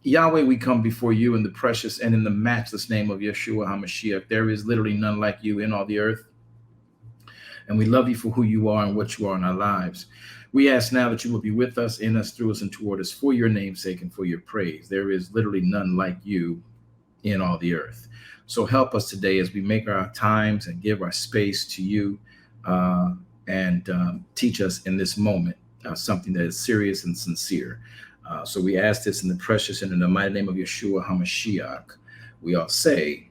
Yahweh, we come before you in the precious and in the matchless name of Yeshua HaMashiach. There is literally none like you in all the earth. And we love you for who you are and what you are in our lives. We ask now that you will be with us, in us, through us, and toward us for your name's sake and for your praise. There is literally none like you in all the earth. So help us today as we make our times and give our space to you, and teach us in this moment something that is serious and sincere. So we ask this in the precious and in the mighty name of Yeshua HaMashiach. We all say,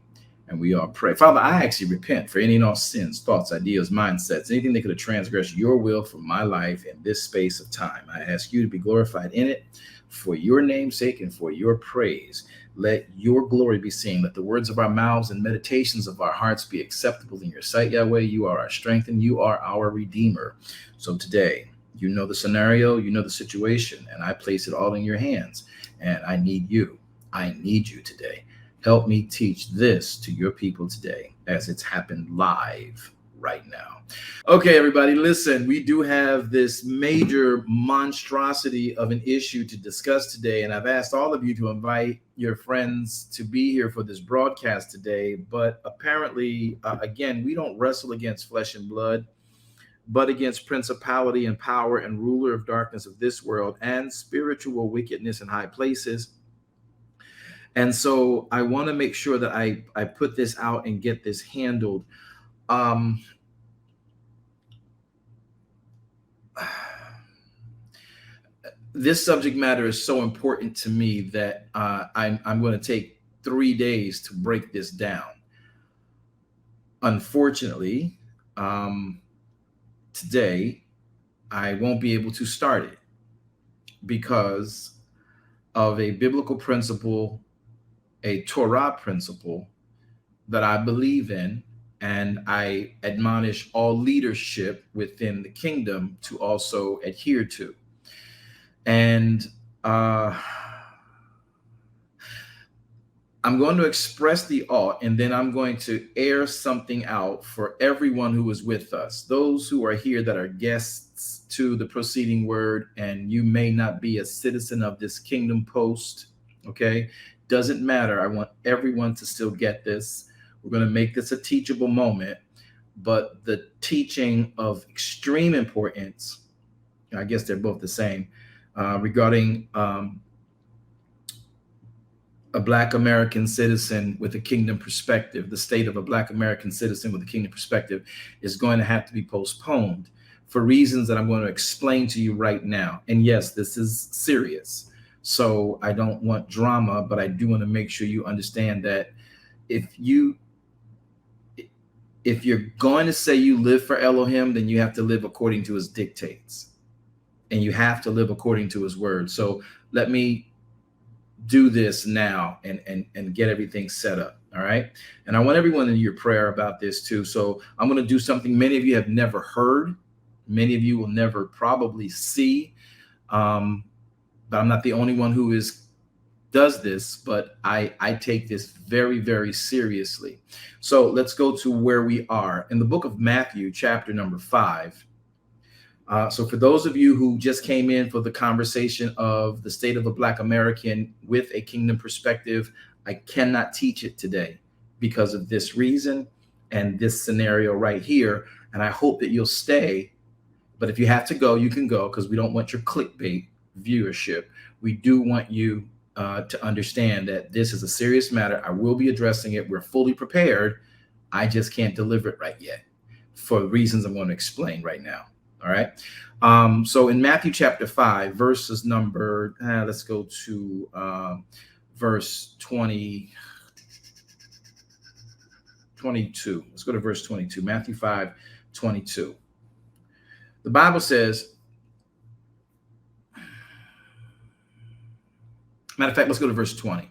and we all pray. Father, I actually repent for any and all sins, thoughts, ideas, mindsets, anything that could have transgressed your will for my life in this space of time. I ask you to be glorified in it for your name's sake and for your praise. Let your glory be seen. Let the words of our mouths and meditations of our hearts be acceptable in your sight, Yahweh. You are our strength and you are our Redeemer. So today, you know the scenario, you know the situation, and I place it all in your hands. And I need you. I need you today. Help me teach this to your people today as it's happened live right now. Okay, everybody, listen, we do have this major monstrosity of an issue to discuss today, and I've asked all of you to invite your friends to be here for this broadcast today. But apparently, again, we don't wrestle against flesh and blood, but against principality and power and ruler of darkness of this world and spiritual wickedness in high places. And so I want to make sure that I put this out and get this handled. Um, this subject matter is so important to me that I'm going to take 3 days to break this down. Unfortunately, today I won't be able to start it because of a biblical principle, a Torah principle that I believe in, and I admonish all leadership within the kingdom to also adhere to. And I'm going to express the awe, and then I'm going to air something out for everyone who is with us, those who are here that are guests to the proceeding word, and you may not be a citizen of this kingdom post. Okay, doesn't matter. I want everyone to still get this. We're going to make this a teachable moment, but the teaching of extreme importance, I guess they're both the same, regarding a Black American citizen with a kingdom perspective, the state of a Black American citizen with a kingdom perspective, is going to have to be postponed for reasons that I'm going to explain to you right now. And yes, this is serious. So I don't want drama, but I do want to make sure you understand that if you're going to say you live for Elohim, then you have to live according to his dictates, and you have to live according to his word. So let me do this now and get everything set up. All right. And I want everyone in your prayer about this too. So I'm going to do something many of you have never heard. Many of you will never probably see. But I'm not the only one who does this, but I take this very, very seriously. So let's go to where we are in the book of Matthew, chapter number 5. So for those of you who just came in for the conversation of the state of a Black American with a kingdom perspective, I cannot teach it today because of this reason and this scenario right here. And I hope that you'll stay. But if you have to go, you can go, because we don't want your clickbait viewership. We do want you to understand that this is a serious matter. I will be addressing it. We're fully prepared. I just can't deliver it right yet for reasons I'm going to explain right now. All right. So in Matthew chapter 5, verses number, let's go to verse 22. Let's go to verse 22, Matthew 5, 22. The Bible says, matter of fact, let's go to verse 20.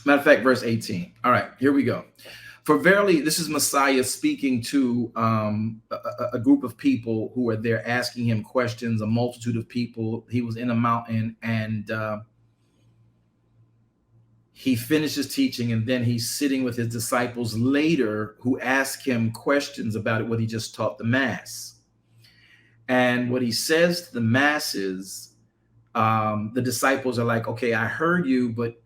Matter of fact, verse 18. All right, here we go. For verily, this is Messiah speaking to a group of people who are there asking him questions, a multitude of people. He was in a mountain, and he finishes teaching, and then he's sitting with his disciples later who ask him questions about what he just taught the mass. And what he says to the masses, the disciples are like, okay, I heard you, but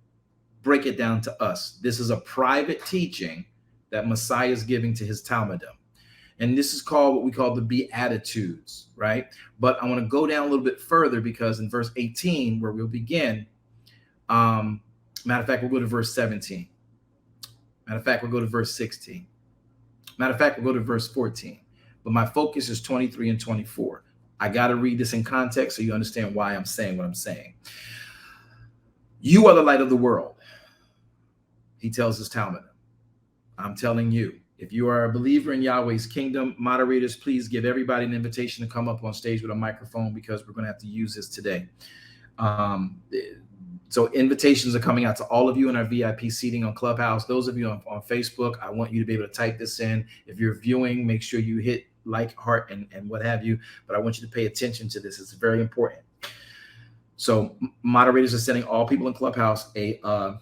break it down to us. This is a private teaching that Messiah is giving to his Talmudim. And this is called what we call the Beatitudes, right? But I want to go down a little bit further, because in verse 18, where we'll begin, matter of fact, we'll go to verse 17. Matter of fact, we'll go to verse 16. Matter of fact, we'll go to verse 14. But my focus is 23 and 24. I got to read this in context so you understand why I'm saying what I'm saying. You are the light of the world, he tells his Talmudim. I'm telling you, if you are a believer in Yahweh's kingdom, moderators, please give everybody an invitation to come up on stage with a microphone, because we're going to have to use this today. So invitations are coming out to all of you in our VIP seating on Clubhouse. Those of you on Facebook, I want you to be able to type this in. If you're viewing, make sure you hit like, heart, and what have you. But I want you to pay attention to this. It's very important. So moderators are sending all people in Clubhouse a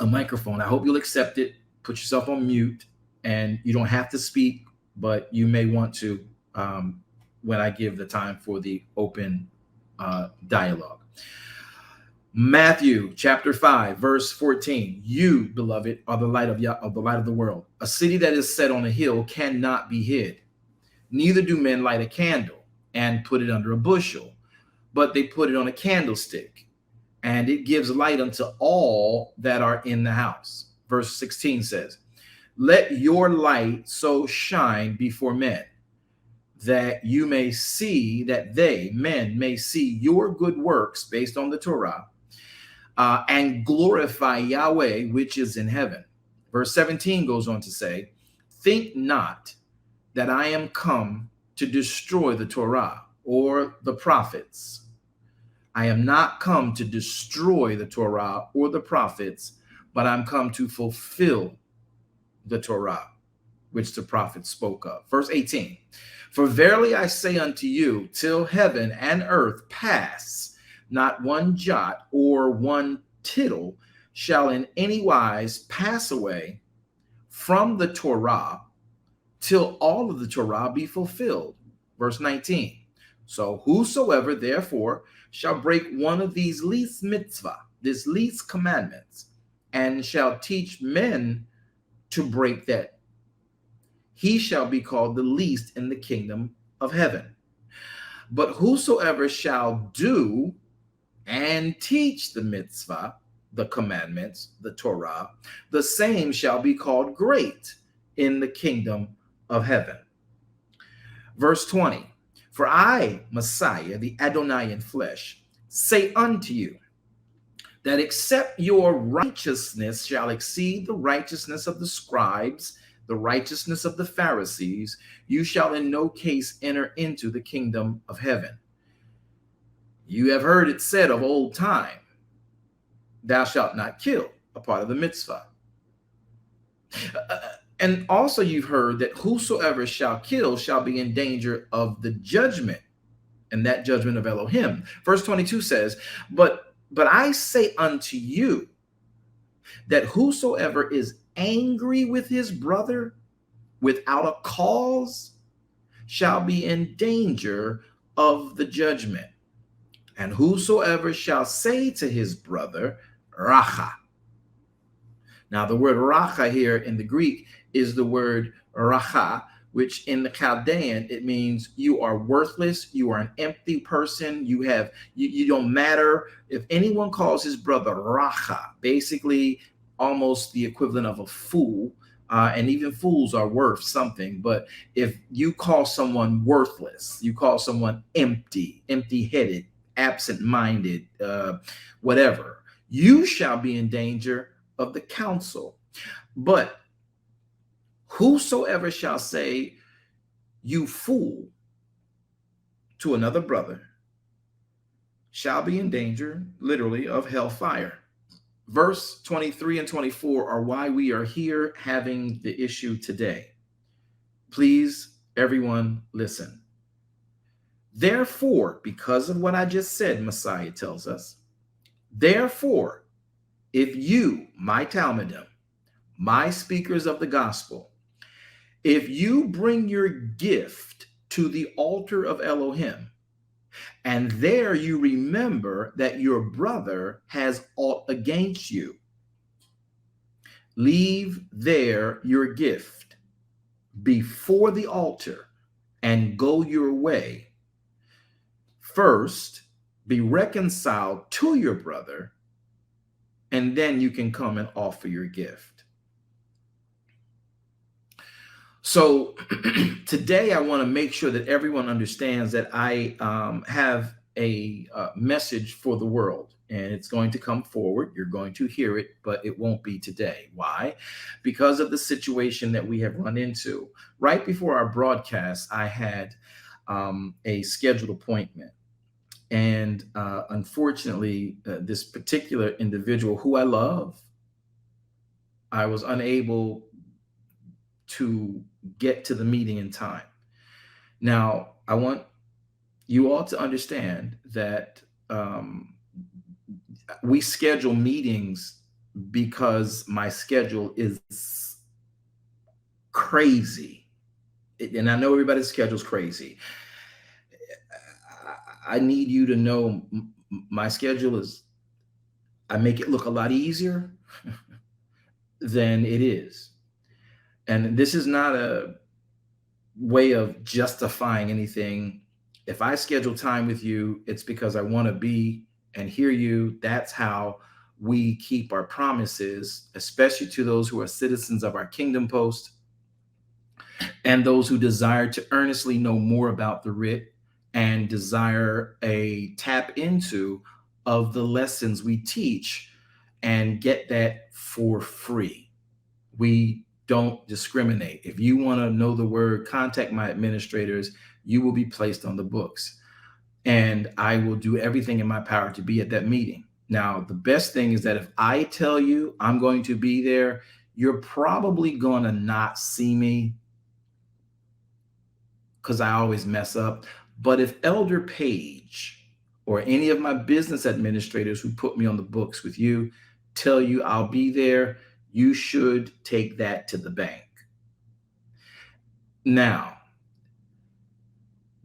microphone. I hope you'll accept it. Put yourself on mute, and you don't have to speak, but you may want to when I give the time for the open dialogue. Matthew chapter 5, verse 14. You, beloved, are the light of the world. A city that is set on a hill cannot be hid. Neither do men light a candle and put it under a bushel, but they put it on a candlestick, and it gives light unto all that are in the house. Verse 16 says, let your light so shine before men, that you may see, that men may see your good works based on the Torah, and glorify Yahweh, which is in heaven. Verse 17 goes on to say, think not that I am come to destroy the Torah or the prophets. I am not come to destroy the Torah or the prophets, but I'm come to fulfill the Torah, which the prophets spoke of. Verse 18, for verily I say unto you, till heaven and earth pass, not one jot or one tittle shall in any wise pass away from the Torah till all of the Torah be fulfilled. Verse 19, so whosoever therefore shall break one of these least mitzvah, this least commandments, and shall teach men to break that, he shall be called the least in the kingdom of heaven. But whosoever shall do and teach the mitzvah, the commandments, the Torah, the same shall be called great in the kingdom of heaven. Verse 20, for I, Messiah, the Adonai in flesh, say unto you, that except your righteousness shall exceed the righteousness of the scribes, the righteousness of the Pharisees, you shall in no case enter into the kingdom of heaven. You have heard it said of old time, thou shalt not kill, a part of the mitzvah. And also you've heard that whosoever shall kill shall be in danger of the judgment, and that judgment of Elohim. Verse 22 says, but I say unto you that whosoever is angry with his brother without a cause shall be in danger of the judgment. And whosoever shall say to his brother, racha. Now the word racha here in the Greek is the word racha, which in the Chaldean, it means you are worthless, you are an empty person, you don't matter. If anyone calls his brother racha, basically almost the equivalent of a fool, and even fools are worth something. But if you call someone worthless, you call someone empty-headed, absent-minded, whatever, you shall be in danger of the council. But whosoever shall say, you fool, to another brother, shall be in danger, literally, of hellfire. Verse 23 and 24 are why we are here having the issue today. Please, everyone, listen. Therefore, because of what I just said, Messiah tells us, therefore, if you, my Talmudim, my speakers of the gospel, if you bring your gift to the altar of Elohim. And there you remember that your brother has aught against you. Leave there your gift before the altar and go your way. First, be reconciled to your brother, and then you can come and offer your gift. So today I want to make sure that everyone understands that I have a message for the world, and it's going to come forward. You're going to hear it, but it won't be today. Why? Because of the situation that we have run into. Right before our broadcast, I had a scheduled appointment. And unfortunately, this particular individual who I love, I was unable to get to the meeting in time. Now, I want you all to understand that we schedule meetings because my schedule is crazy. And I know everybody's schedule is crazy. I need you to know my schedule is, I make it look a lot easier than it is. And this is not a way of justifying anything. If I schedule time with you, it's because I want to be and hear you. That's how we keep our promises, especially to those who are citizens of our kingdom post and those who desire to earnestly know more about the writ and desire a tap into of the lessons we teach and get that for free. We don't discriminate. If you want to know the word, contact my administrators. You will be placed on the books. And I will do everything in my power to be at that meeting. Now, the best thing is that if I tell you I'm going to be there, you're probably going to not see me because I always mess up. But if Elder Page or any of my business administrators who put me on the books with you tell you I'll be there, you should take that to the bank. Now,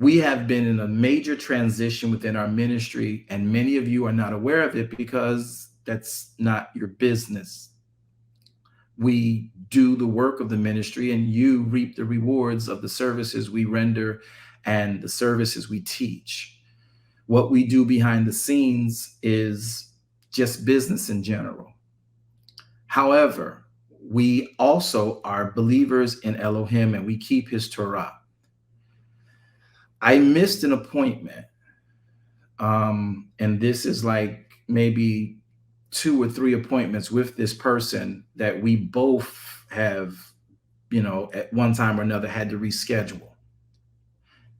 we have been in a major transition within our ministry, and many of you are not aware of it because that's not your business. We do the work of the ministry, and you reap the rewards of the services we render and the services we teach. What we do behind the scenes is just business in general. However, we also are believers in Elohim, and we keep his Torah. I missed an appointment, and this is like maybe 2 or 3 appointments with this person that we both have, at one time or another had to reschedule.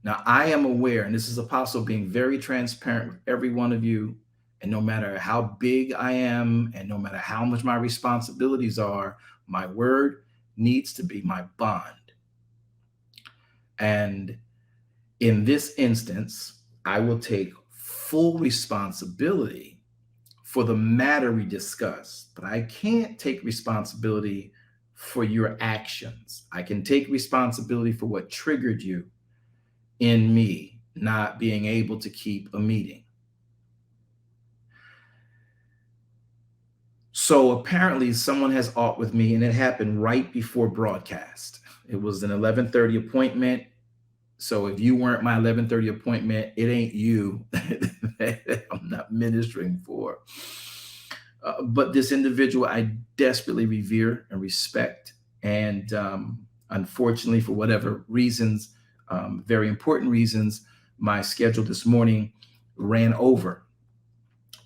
Now, I am aware, and this is Apostle being very transparent with every one of you, and no matter how big I am and no matter how much my responsibilities are, my word needs to be my bond. And in this instance, I will take full responsibility for the matter we discussed, but I can't take responsibility for your actions. I can take responsibility for what triggered you in me not being able to keep a meeting. So apparently someone has aught with me, and it happened right before broadcast. It was an 11:30 appointment. So if you weren't my 11:30 appointment, it ain't you that I'm not ministering for. But this individual I desperately revere and respect. And unfortunately, for whatever reasons, very important reasons, my schedule this morning ran over.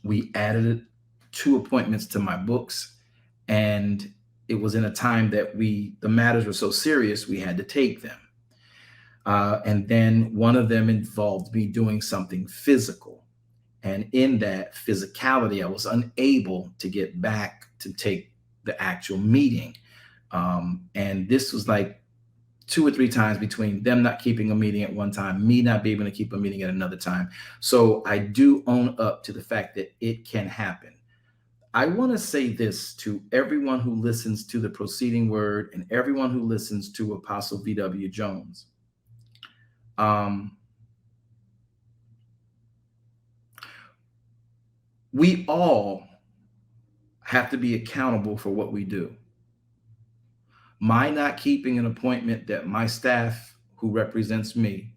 We added 2 appointments to my books, and it was in a time that the matters were so serious, we had to take them. And then one of them involved me doing something physical. And in that physicality, I was unable to get back to take the actual meeting. And this was like 2 or 3 times between them not keeping a meeting at one time, me not being able to keep a meeting at another time. So I do own up to the fact that it can happen. I want to say this to everyone who listens to the Proceeding Word and everyone who listens to Apostle V.W. Jones. Um, we all have to be accountable for what we do. My not keeping an appointment that my staff, who represents me,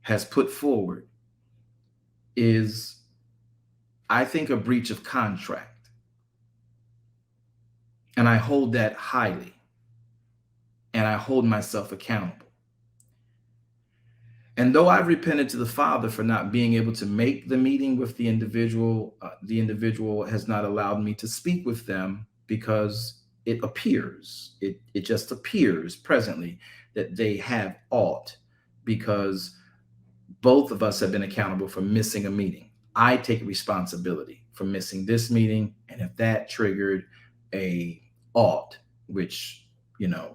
has put forward is, I think, a breach of contract. And I hold that highly. And I hold myself accountable. And though I've repented to the Father for not being able to make the meeting with the individual has not allowed me to speak with them because it just appears presently that they have ought, because both of us have been accountable for missing a meeting. I take responsibility for missing this meeting, and if that triggered a ought, which,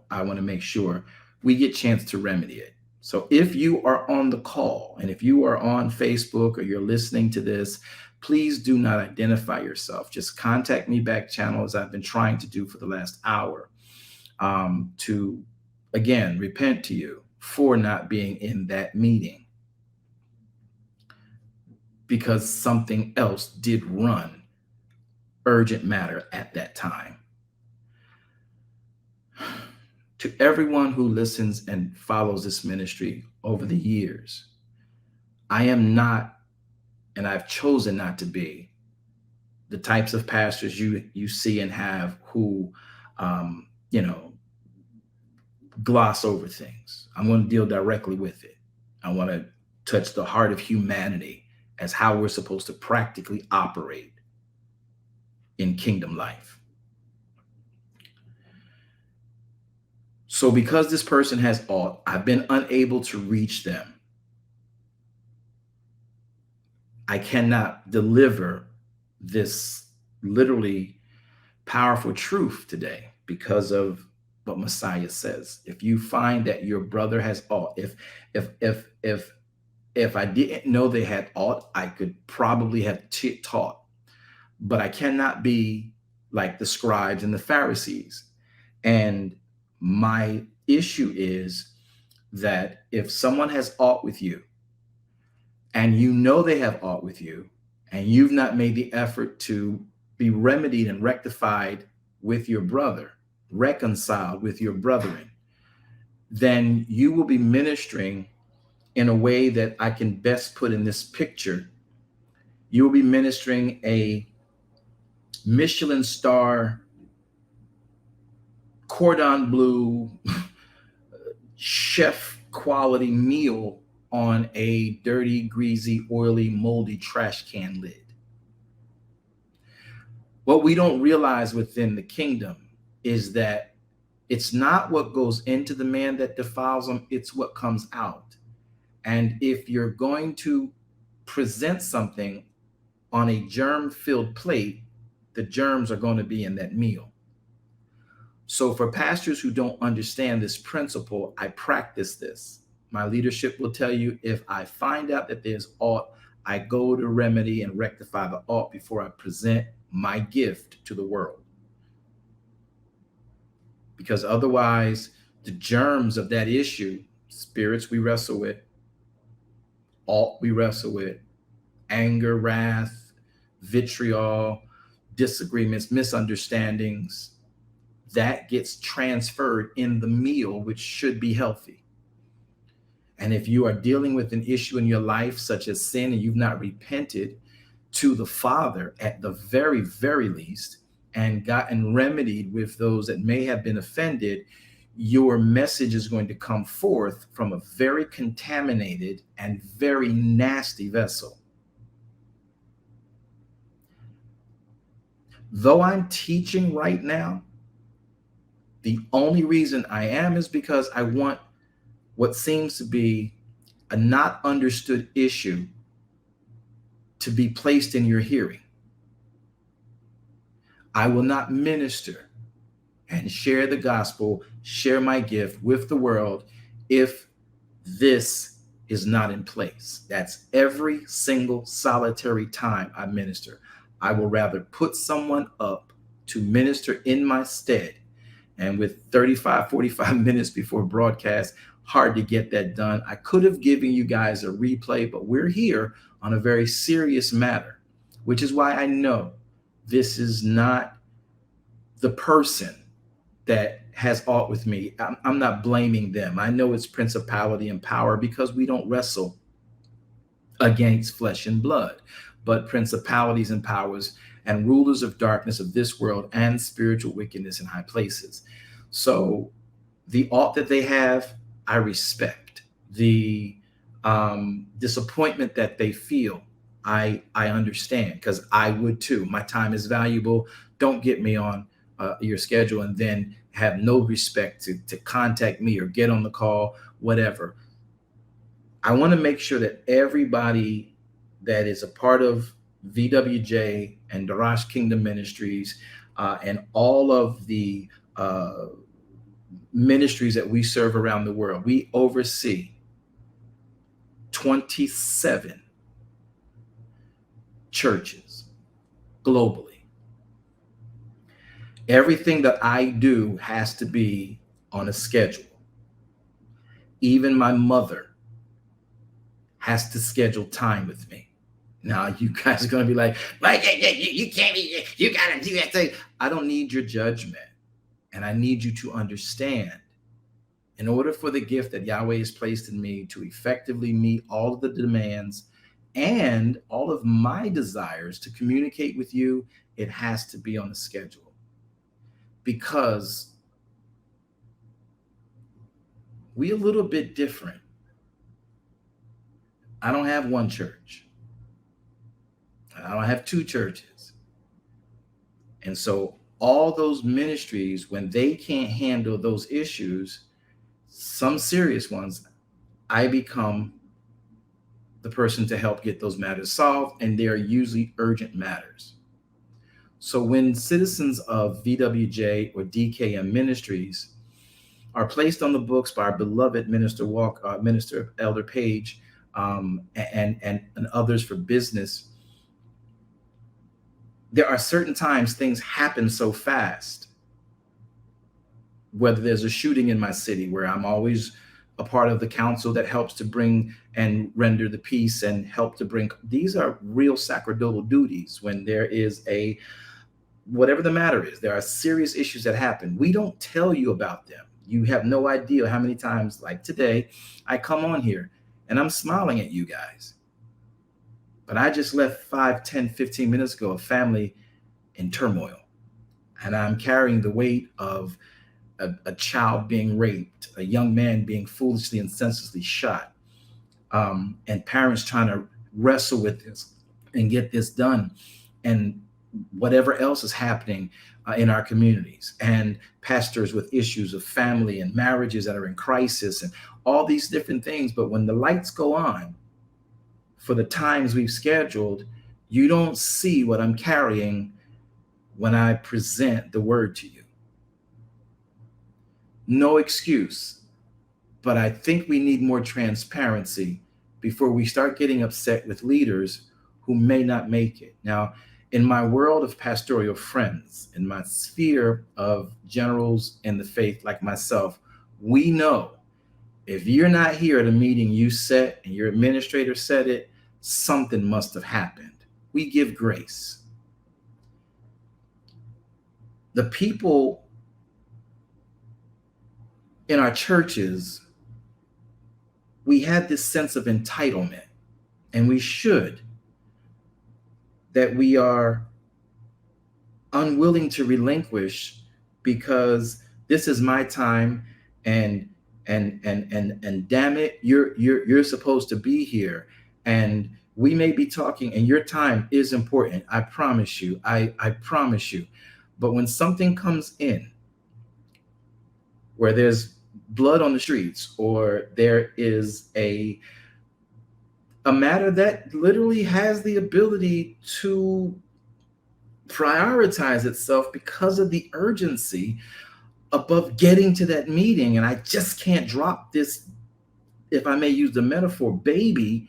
I want to make sure we get a chance to remedy it. So if you are on the call and if you are on Facebook or you're listening to this, please do not identify yourself. Just contact me back channel, as I've been trying to do for the last hour, to, again, repent to you for not being in that meeting, because something else did run urgent matter at that time. To everyone who listens and follows this ministry over the years, I am not, and I've chosen not to be, the types of pastors you see and have who, gloss over things. I'm going to deal directly with it. I want to touch the heart of humanity as how we're supposed to practically operate in kingdom life. So because this person has ought, I've been unable to reach them. I cannot deliver this literally powerful truth today because of what Messiah says. If you find that your brother has ought, if I didn't know they had ought, I could probably have taught, but I cannot be like the scribes and the Pharisees. And my issue is that if someone has ought with you, and you know they have ought with you, and you've not made the effort to be remedied and rectified with your brother, reconciled with your brethren, then you will be ministering in a way that I can best put in this picture. You will be ministering a Michelin star, cordon bleu, chef quality meal on a dirty, greasy, oily, moldy trash can lid. What we don't realize within the kingdom is that it's not what goes into the man that defiles him, it's what comes out. And if you're going to present something on a germ-filled plate, the germs are going to be in that meal. So for pastors who don't understand this principle, I practice this. My leadership will tell you, if I find out that there's ought, I go to remedy and rectify the ought before I present my gift to the world. Because otherwise, the germs of that issue, spirits we wrestle with, ought we wrestle with, anger, wrath, vitriol, disagreements, misunderstandings, that gets transferred in the meal, which should be healthy. And if you are dealing with an issue in your life, such as sin, and you've not repented to the Father at the very, very least, and gotten remedied with those that may have been offended, your message is going to come forth from a very contaminated and very nasty vessel. Though I'm teaching right now, the only reason I am is because I want what seems to be a not understood issue to be placed in your hearing. I will not minister and share the gospel, share my gift with the world if this is not in place. That's every single solitary time I minister. I will rather put someone up to minister in my stead. And with 35, 45 minutes before broadcast, hard to get that done. I could have given you guys a replay, but we're here on a very serious matter, which is why I know this is not the person that has aught with me. I'm not blaming them. I know it's principality and power because we don't wrestle against flesh and blood, but principalities and powers and rulers of darkness of this world and spiritual wickedness in high places. So the aught that they have, I respect. The disappointment that they feel, I understand, because I would too. My time is valuable. Don't get me on your schedule and then have no respect to contact me or get on the call, whatever. I want to make sure that everybody that is a part of VWJ and Darash Kingdom Ministries and all of the ministries that we serve around the world, we oversee 27 churches globally. Everything that I do has to be on a schedule. Even my mother has to schedule time with me. Now, you guys are going to be like, you can't be, you got to do that thing. I don't need your judgment. And I need you to understand, in order for the gift that Yahweh has placed in me to effectively meet all of the demands and all of my desires to communicate with you, it has to be on a schedule. Because we're a little bit different. I don't have one church. I don't have two churches. And so all those ministries, when they can't handle those issues, some serious ones, I become the person to help get those matters solved, and they are usually urgent matters. So when citizens of VWJ or DKM Ministries are placed on the books by our beloved Minister Elder Page and others for business, there are certain times things happen so fast. Whether there's a shooting in my city, where I'm always a part of the council that helps to bring and render the peace and help to bring, these are real sacerdotal duties. When there is a, whatever the matter is, there are serious issues that happen. We don't tell you about them. You have no idea how many times, like today, I come on here and I'm smiling at you guys. But I just left 5, 10, 15 minutes ago a family in turmoil. And I'm carrying the weight of a child being raped, a young man being foolishly and senselessly shot, and parents trying to wrestle with this and get this done, and whatever else is happening in our communities, and pastors with issues of family and marriages that are in crisis and all these different things. But when the lights go on for the times we've scheduled, you don't see what I'm carrying when I present the word to you. No excuse, but I think we need more transparency before we start getting upset with leaders who may not make it. Now, in my world of pastoral friends, in my sphere of generals in the faith like myself, we know if you're not here at a meeting you set and your administrator said it, something must have happened. We give grace. The people in our churches, we had this sense of entitlement, and we should, that we are unwilling to relinquish because this is my time, and damn it, you're supposed to be here, and we may be talking, and your time is important. I promise you. I promise you. But when something comes in where there's blood on the streets, or there is a matter that literally has the ability to prioritize itself because of the urgency above getting to that meeting, and I just can't drop this, if I may use the metaphor, baby,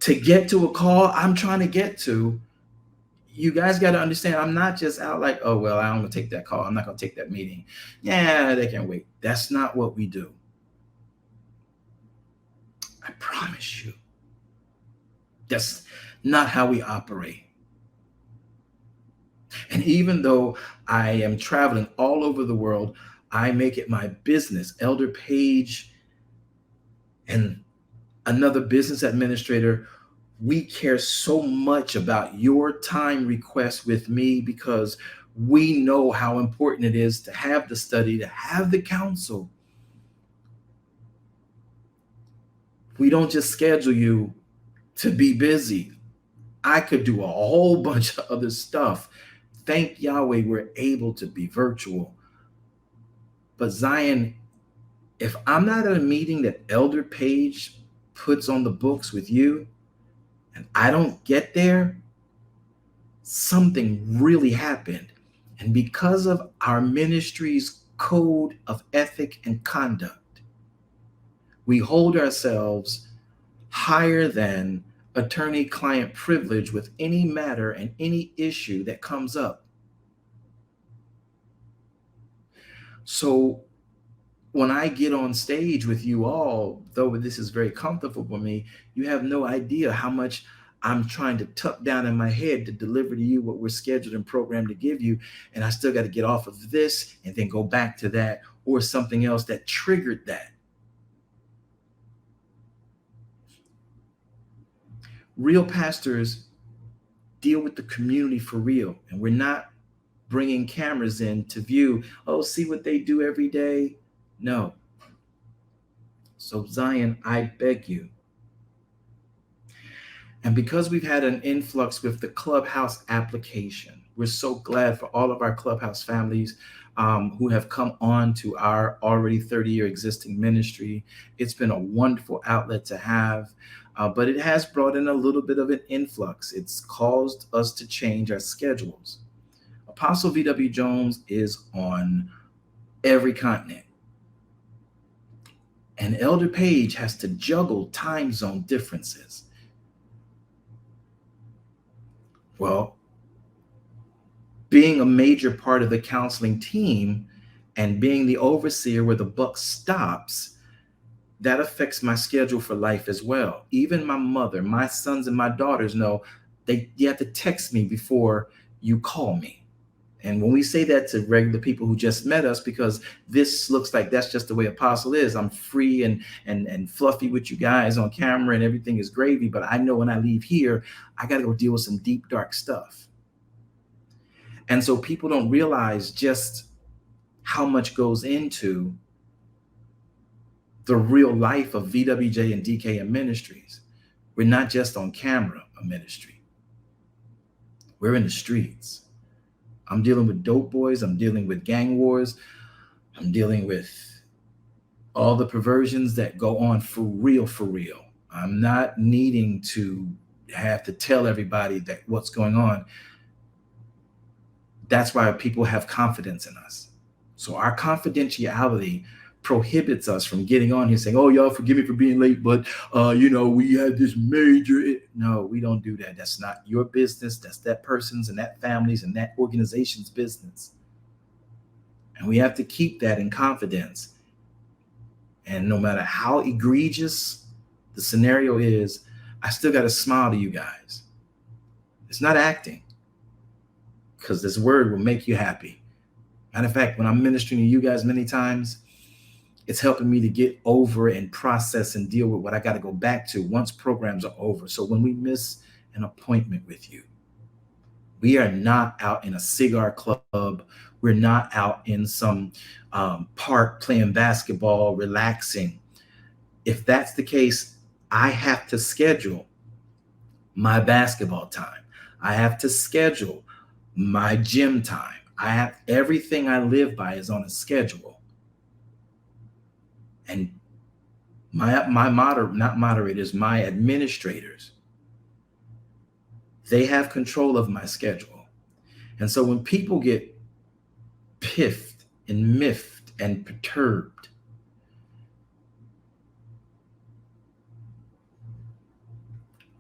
to get to a call I'm trying to get to. You guys got to understand, I'm not just out like, oh, well, I'm going to take that call. I'm not going to take that meeting. Yeah, they can wait. That's not what we do. I promise you. That's not how we operate. And even though I am traveling all over the world, I make it my business. Elder Page and another business administrator, we care so much about your time requests with me because we know how important it is to have the study, to have the counsel. We don't just schedule you to be busy. I could do a whole bunch of other stuff. Thank Yahweh, we're able to be virtual. But Zion, if I'm not at a meeting that Elder Page puts on the books with you and I don't get there, something really happened. And because of our ministry's code of ethic and conduct, we hold ourselves higher than attorney-client privilege with any matter and any issue that comes up. So when I get on stage with you all, though this is very comfortable for me, you have no idea how much I'm trying to tuck down in my head to deliver to you what we're scheduled and programmed to give you. And I still got to get off of this and then go back to that or something else that triggered that. Real pastors deal with the community for real. And we're not bringing cameras in to view, oh, see what they do every day. No. So Zion, I beg you. And because we've had an influx with the Clubhouse application, we're so glad for all of our Clubhouse families who have come on to our already 30-year existing ministry. It's been a wonderful outlet to have, but it has brought in a little bit of an influx. It's caused us to change our schedules. Apostle V.W. Jones is on every continent. And Elder Page has to juggle time zone differences. Well, being a major part of the counseling team and being the overseer where the buck stops, that affects my schedule for life as well. Even my mother, my sons and my daughters know you have to text me before you call me. And when we say that to regular people who just met us, because this looks like that's just the way Apostle is. I'm free and fluffy with you guys on camera and everything is gravy. But I know when I leave here, I got to go deal with some deep, dark stuff. And so people don't realize just how much goes into the real life of VWJ and DKM Ministries. We're not just on camera, a ministry. We're in the streets. I'm dealing with dope boys. I'm dealing with gang wars. I'm dealing with all the perversions that go on for real, for real. I'm not needing to have to tell everybody that what's going on. That's why people have confidence in us. So our confidentiality prohibits us from getting on here saying, oh, y'all forgive me for being late, but we had this major. No, we don't do that. That's not your business. That's that person's and that family's and that organization's business. And we have to keep that in confidence. And no matter how egregious the scenario is, I still got to smile to you guys. It's not acting, because this word will make you happy. Matter of fact, when I'm ministering to you guys many times, it's helping me to get over and process and deal with what I got to go back to once programs are over. So when we miss an appointment with you, we are not out in a cigar club. We're not out in some park playing basketball, relaxing. If that's the case, I have to schedule my basketball time. I have to schedule my gym time. Everything I live by is on a schedule. And my administrators, they have control of my schedule. And so when people get piffed and miffed and perturbed,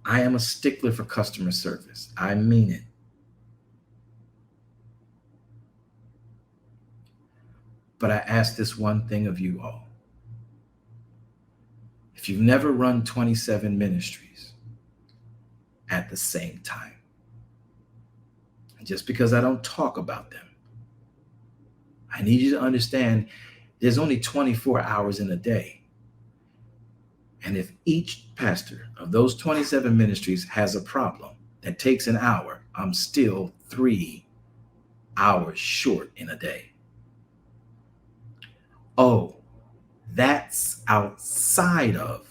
I am a stickler for customer service. I mean it. But I ask this one thing of you all. if you've never run 27 ministries at the same time, and just because I don't talk about them, I need you to understand there's only 24 hours in a day. And if each pastor of those 27 ministries has a problem that takes an hour, I'm still 3 hours short in a day. Oh, that's outside of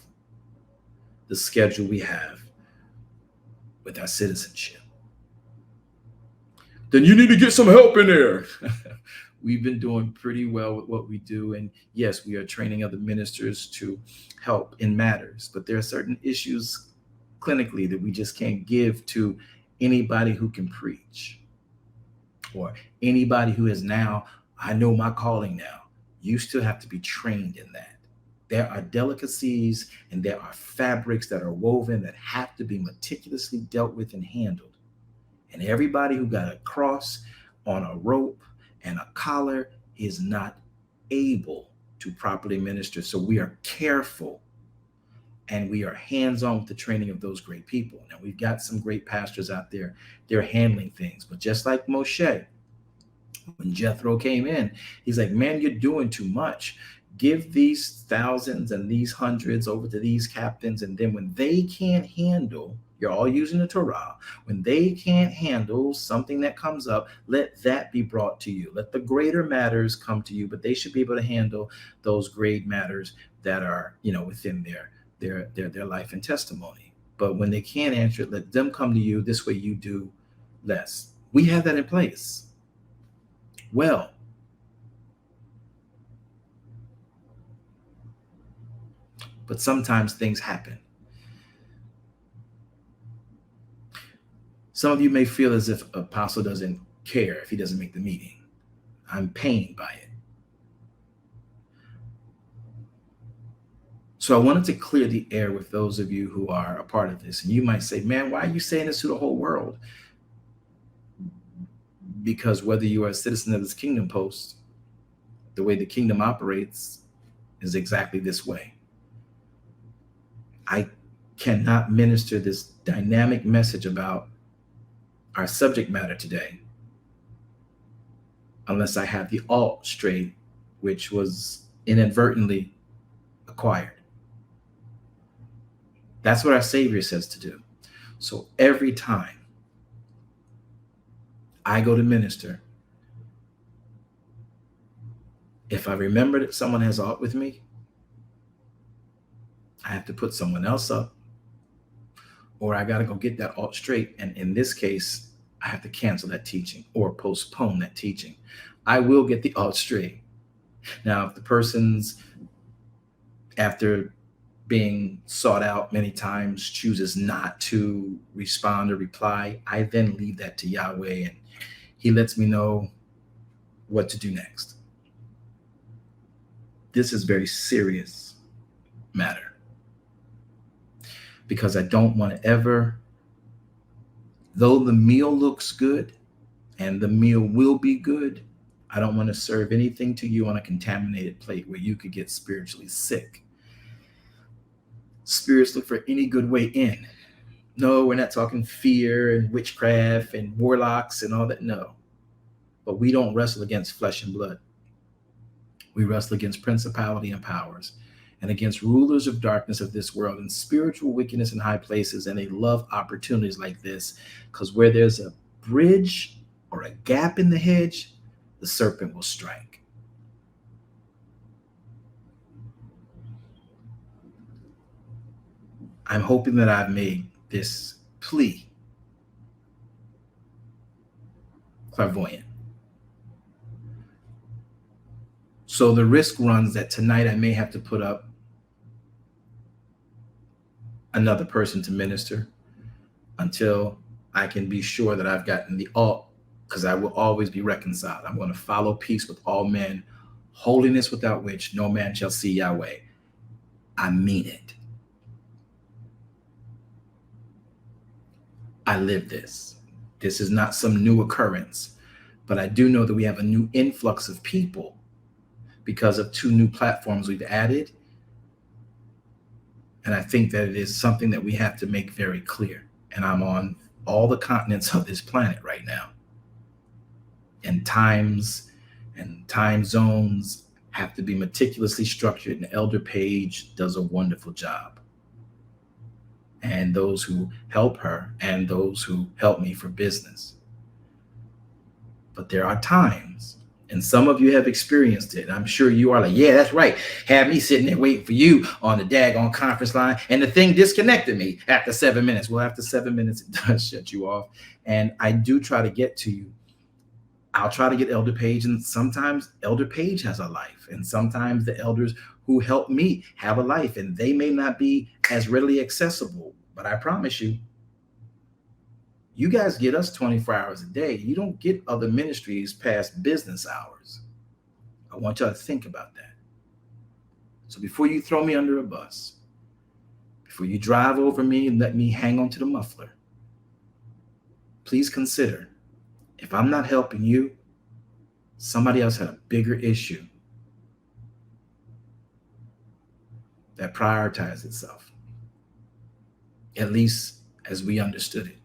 the schedule we have with our citizenship. Then you need to get some help in there. We've been doing pretty well with what we do. And yes, we are training other ministers to help in matters, but there are certain issues clinically that we just can't give to anybody who can preach or anybody who is now, I know my calling now. You still have to be trained in that. There are delicacies and there are fabrics that are woven that have to be meticulously dealt with and handled. And everybody who got a cross on a rope and a collar is not able to properly minister. So we are careful and we are hands-on with the training of those great people. Now, we've got some great pastors out there. They're handling things. But just like Moshe, when Jethro came in, he's like, man, you're doing too much. Give these thousands and these hundreds over to these captains. And then when they can't handle, you're all using the Torah, when they can't handle something that comes up, let that be brought to you. Let the greater matters come to you, but they should be able to handle those great matters that are, within their life and testimony. But when they can't answer it, let them come to you. This way you do less. We have that in place. Well, but sometimes things happen. Some of you may feel as if Apostle doesn't care if he doesn't make the meeting. I'm pained by it. So I wanted to clear the air with those of you who are a part of this. And you might say, man, why are you saying this to the whole world? Because whether you are a citizen of this kingdom post, the way the kingdom operates is exactly this way. I cannot minister this dynamic message about our subject matter today unless I have the alt straight, which was inadvertently acquired. That's what our Savior says to do. So every time I go to minister, if I remember that someone has alt with me, I have to put someone else up, or I got to go get that alt straight. And in this case, I have to cancel that teaching or postpone that teaching. I will get the alt straight. Now, if the person's, after being sought out many times, chooses not to respond or reply, I then leave that to Yahweh and he lets me know what to do next. This is very serious matter because I don't want to ever, though the meal looks good and the meal will be good, I don't want to serve anything to you on a contaminated plate where you could get spiritually sick. Spirits look for any good way in. No, we're not talking fear and witchcraft and warlocks and all that. No. But we don't wrestle against flesh and blood. We wrestle against principality and powers and against rulers of darkness of this world and spiritual wickedness in high places. And they love opportunities like this because where there's a bridge or a gap in the hedge, the serpent will strike. I'm hoping that I've made this plea clairvoyant. So the risk runs that tonight I may have to put up another person to minister until I can be sure that I've gotten the alt, because I will always be reconciled. I'm going to follow peace with all men, holiness without which no man shall see Yahweh. I mean it. I live this. This is not some new occurrence, but I do know that we have a new influx of people because of 2 new platforms we've added And I think that it is something that we have to make very clear. And I'm on all the continents of this planet right now. And times and time zones have to be meticulously structured. And Elder Page does a wonderful job. And those who help her and those who help me for business. But there are times, and some of you have experienced it. I'm sure you are like, yeah, that's right. Have me sitting there waiting for you on the daggone conference line, and the thing disconnected me after 7 minutes. Well, after 7 minutes, it does shut you off. And I do try to get to you. I'll try to get Elder Page, and sometimes Elder Page has a life, and sometimes the elders who help me have a life, and they may not be as readily accessible. But I promise you, you guys get us 24 hours a day. You don't get other ministries past business hours. I want y'all to think about that. So before you throw me under a bus, before you drive over me and let me hang on to the muffler, please consider, if I'm not helping you, somebody else had a bigger issue that prioritized itself, at least as we understood it.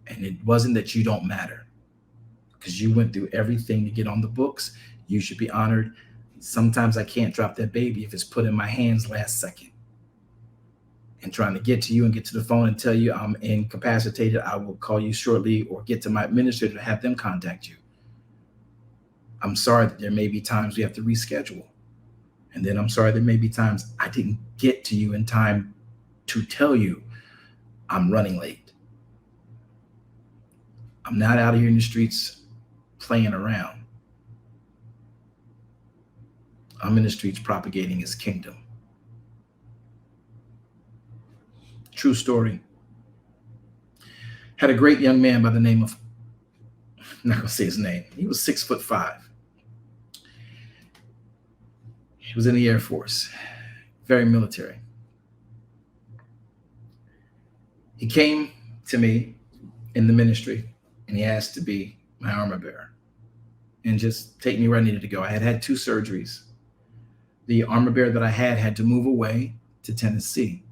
And it wasn't that you don't matter, because you went through everything to get on the books. You should be honored. Sometimes I can't drop that baby if it's put in my hands last second. And trying to get to you and get to the phone and tell you I'm incapacitated, I will call you shortly, or get to my administrator to have them contact you. I'm sorry that there may be times we have to reschedule. And then I'm sorry there may be times I didn't get to you in time to tell you I'm running late. I'm not out here in the streets playing around. I'm in the streets propagating his kingdom. True story. Had a great young man by the name of, I'm not going to say his name. He was 6'5". He was in the Air Force, very military. He came to me in the ministry and he asked to be my armor bearer and just take me where I needed to go. I had had 2 surgeries. The armor bearer that I had to move away to Tennessee.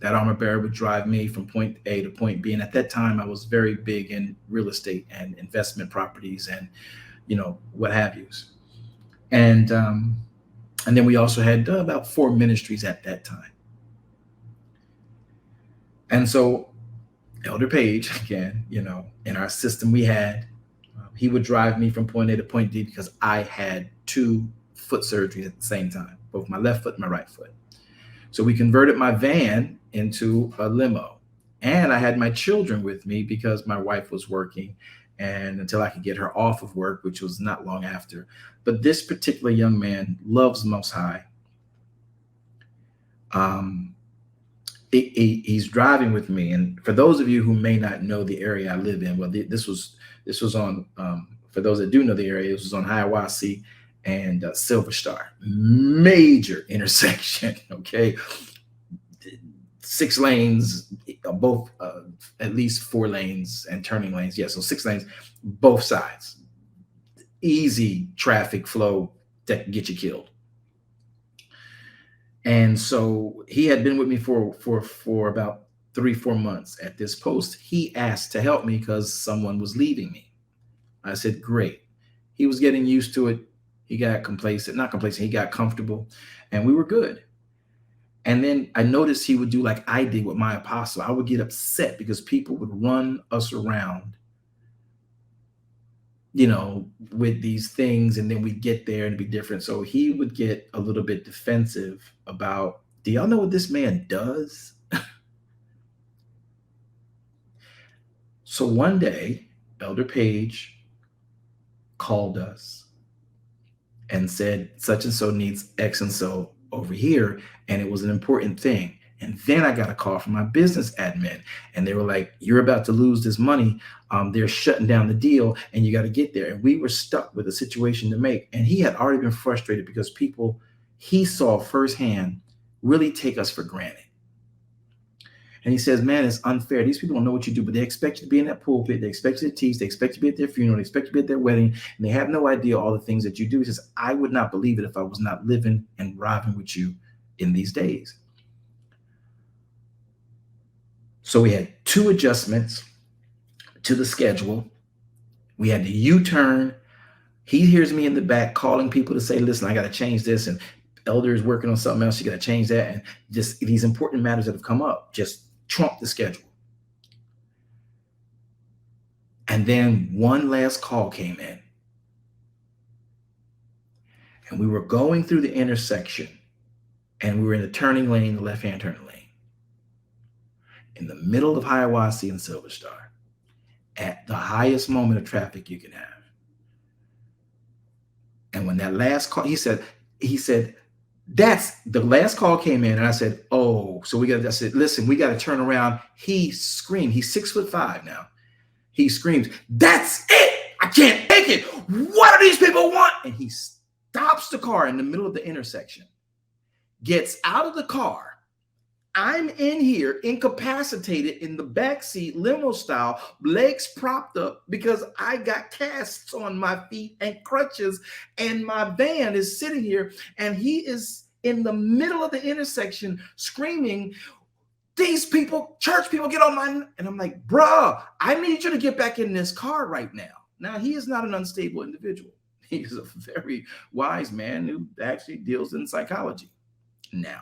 That armor bearer would drive me from point A to point B. And at that time, I was very big in real estate and investment properties and, what have yous. And then we also had about 4 ministries at that time. And so Elder Page, again, in our system we had, he would drive me from point A to point D because I had 2 foot surgeries at the same time, both my left foot and my right foot. So we converted my van into a limo, and I had my children with me because my wife was working, and until I could get her off of work, which was not long after. But this particular young man loves the Most High. He's driving with me, and for those of you who may not know the area I live in, well, this was on. For those that do know the area, this was on Hiawassee and Silver Star, major intersection. Okay, 6 lanes, both at least 4 lanes and turning lanes. Yeah, so 6 lanes, both sides. Easy traffic flow that can get you killed. And so he had been with me for about 3-4 months at this post. He asked to help me because someone was leaving me. I said, great. He was getting used to it. He got not complacent, he got comfortable, and we were good. And then I noticed he would do like I did with my apostle. I would get upset because people would run us around, with these things, and then we'd get there and it'd be different. So he would get a little bit defensive about, do y'all know what this man does? So one day, Elder Page called us and said, such and so needs X and so over here. And it was an important thing. And then I got a call from my business admin, and they were like, you're about to lose this money. They're shutting down the deal and you got to get there. And we were stuck with a situation to make. And he had already been frustrated because people he saw firsthand really take us for granted. And he says, man, it's unfair. These people don't know what you do, but they expect you to be in that pulpit. They expect you to teach. They expect you to be at their funeral. They expect you to be at their wedding. And they have no idea all the things that you do. He says, I would not believe it if I was not living and robbing with you in these days. So we had two adjustments to the schedule. We had the U-turn. He hears me in the back calling people to say, listen, I got to change this. And elder is working on something else. You got to change that. And just these important matters that have come up just trump the schedule. And then one last call came in. And we were going through the intersection. And we were in the turning lane, the left-hand turning lane, in the middle of Hiawassee and Silver Star, at the highest moment of traffic you can have. And when that last call, he said, that's the last call came in. And I said, oh, so I said, listen, we got to turn around. He screamed. He's 6'5" now. He screams, that's it. I can't take it. What do these people want? And he stops the car in the middle of the intersection, gets out of the car. I'm in here, incapacitated in the back seat, limo style, legs propped up because I got casts on my feet and crutches, and my van is sitting here, and he is in the middle of the intersection screaming, these people, church people, get on my, and I'm like, bruh, I need you to get back in this car right now. Now, he is not an unstable individual. He is a very wise man who actually deals in psychology now.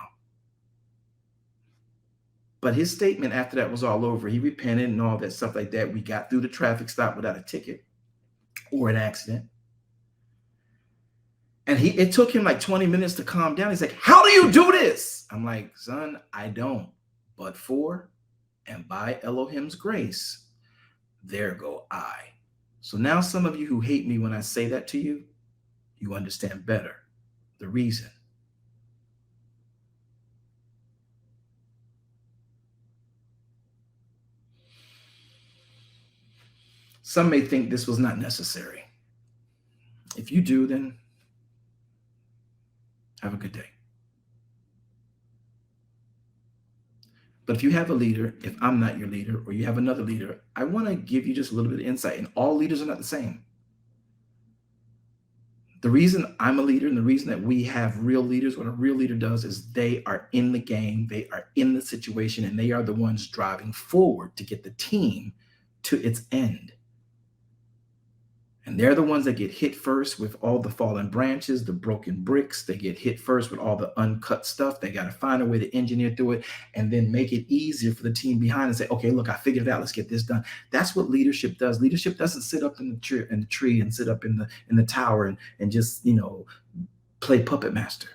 But his statement after that was all over. He repented and all that stuff like that. We got through the traffic stop without a ticket or an accident. And it took him like 20 minutes to calm down. He's like, how do you do this? I'm like, son, I don't. But for and by Elohim's grace, there go I. So now some of you who hate me when I say that to you, you understand better the reason. Some may think this was not necessary. If you do, then have a good day. But if you have a leader, if I'm not your leader, or you have another leader, I want to give you just a little bit of insight. And all leaders are not the same. The reason I'm a leader and the reason that we have real leaders, what a real leader does is they are in the game, they are in the situation, and they are the ones driving forward to get the team to its end. And they're the ones that get hit first with all the fallen branches, the broken bricks. They get hit first with all the uncut stuff. They got to find a way to engineer through it and then make it easier for the team behind and say, okay, look, I figured it out. Let's get this done. That's what leadership does. Leadership doesn't sit up in the tree and sit up in the tower and just, play puppet master.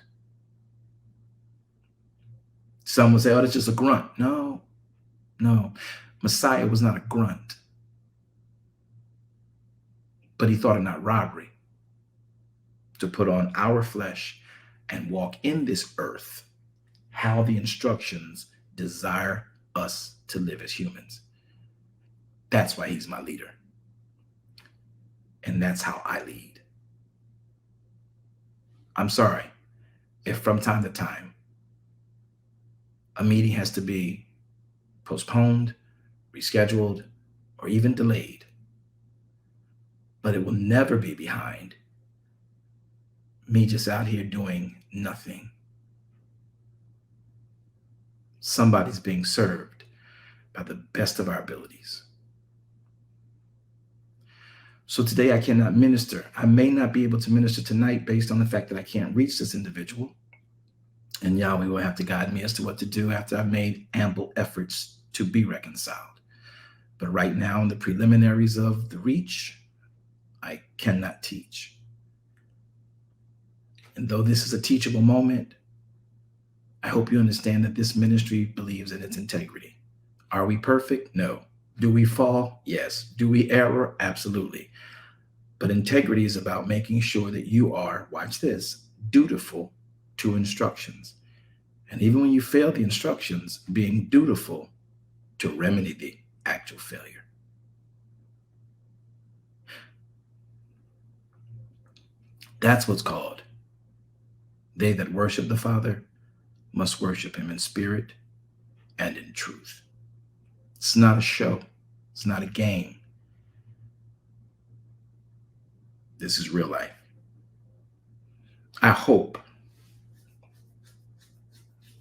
Some would say, oh, that's just a grunt. No. Messiah was not a grunt. But he thought it not robbery to put on our flesh and walk in this earth how the instructions desire us to live as humans. That's why he's my leader. And that's how I lead. I'm sorry if from time to time a meeting has to be postponed, rescheduled, or even delayed. But it will never be behind me just out here doing nothing. Somebody's being served by the best of our abilities. So today I cannot minister. I may not be able to minister tonight based on the fact that I can't reach this individual. And Yahweh will have to guide me as to what to do after I've made ample efforts to be reconciled. But right now, in the preliminaries of the reach, I cannot teach. And though this is a teachable moment, I hope you understand that this ministry believes in its integrity. Are we perfect? No. Do we fall? Yes. Do we err? Absolutely. But integrity is about making sure that you are, watch this, dutiful to instructions. And even when you fail the instructions, being dutiful to remedy the actual failure. That's what's called. They that worship the Father must worship him in spirit and in truth. It's not a show. It's not a game. This is real life. I hope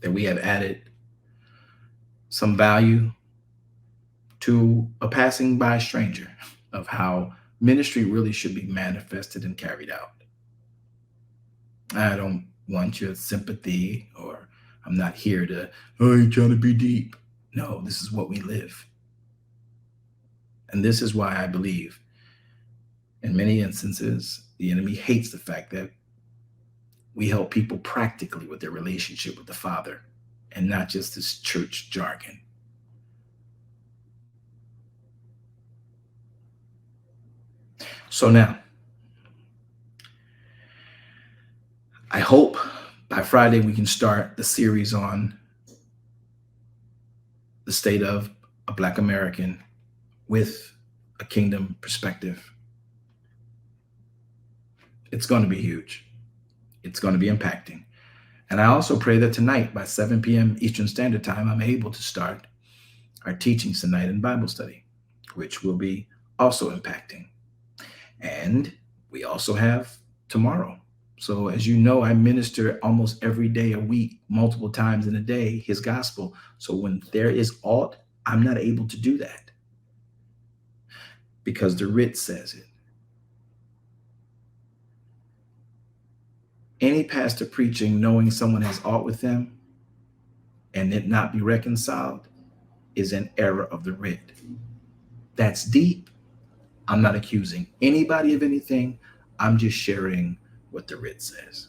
that we have added some value to a passing by stranger of how ministry really should be manifested and carried out. I don't want your sympathy, or I'm not here to, oh, you're trying to be deep. No, this is what we live. And this is why I believe in many instances, the enemy hates the fact that we help people practically with their relationship with the Father and not just this church jargon. So now, I hope by Friday we can start the series on the state of a Black American with a kingdom perspective. It's going to be huge. It's going to be impacting. And I also pray that tonight by 7 p.m. Eastern Standard Time, I'm able to start our teachings tonight in Bible study, which will be also impacting. And we also have tomorrow. So as you know, I minister almost every day a week, multiple times in a day, his gospel. So when there is aught, I'm not able to do that because the writ says it. Any pastor preaching knowing someone has aught with them and it not be reconciled is an error of the writ. That's deep. I'm not accusing anybody of anything. I'm just sharing what the writ says.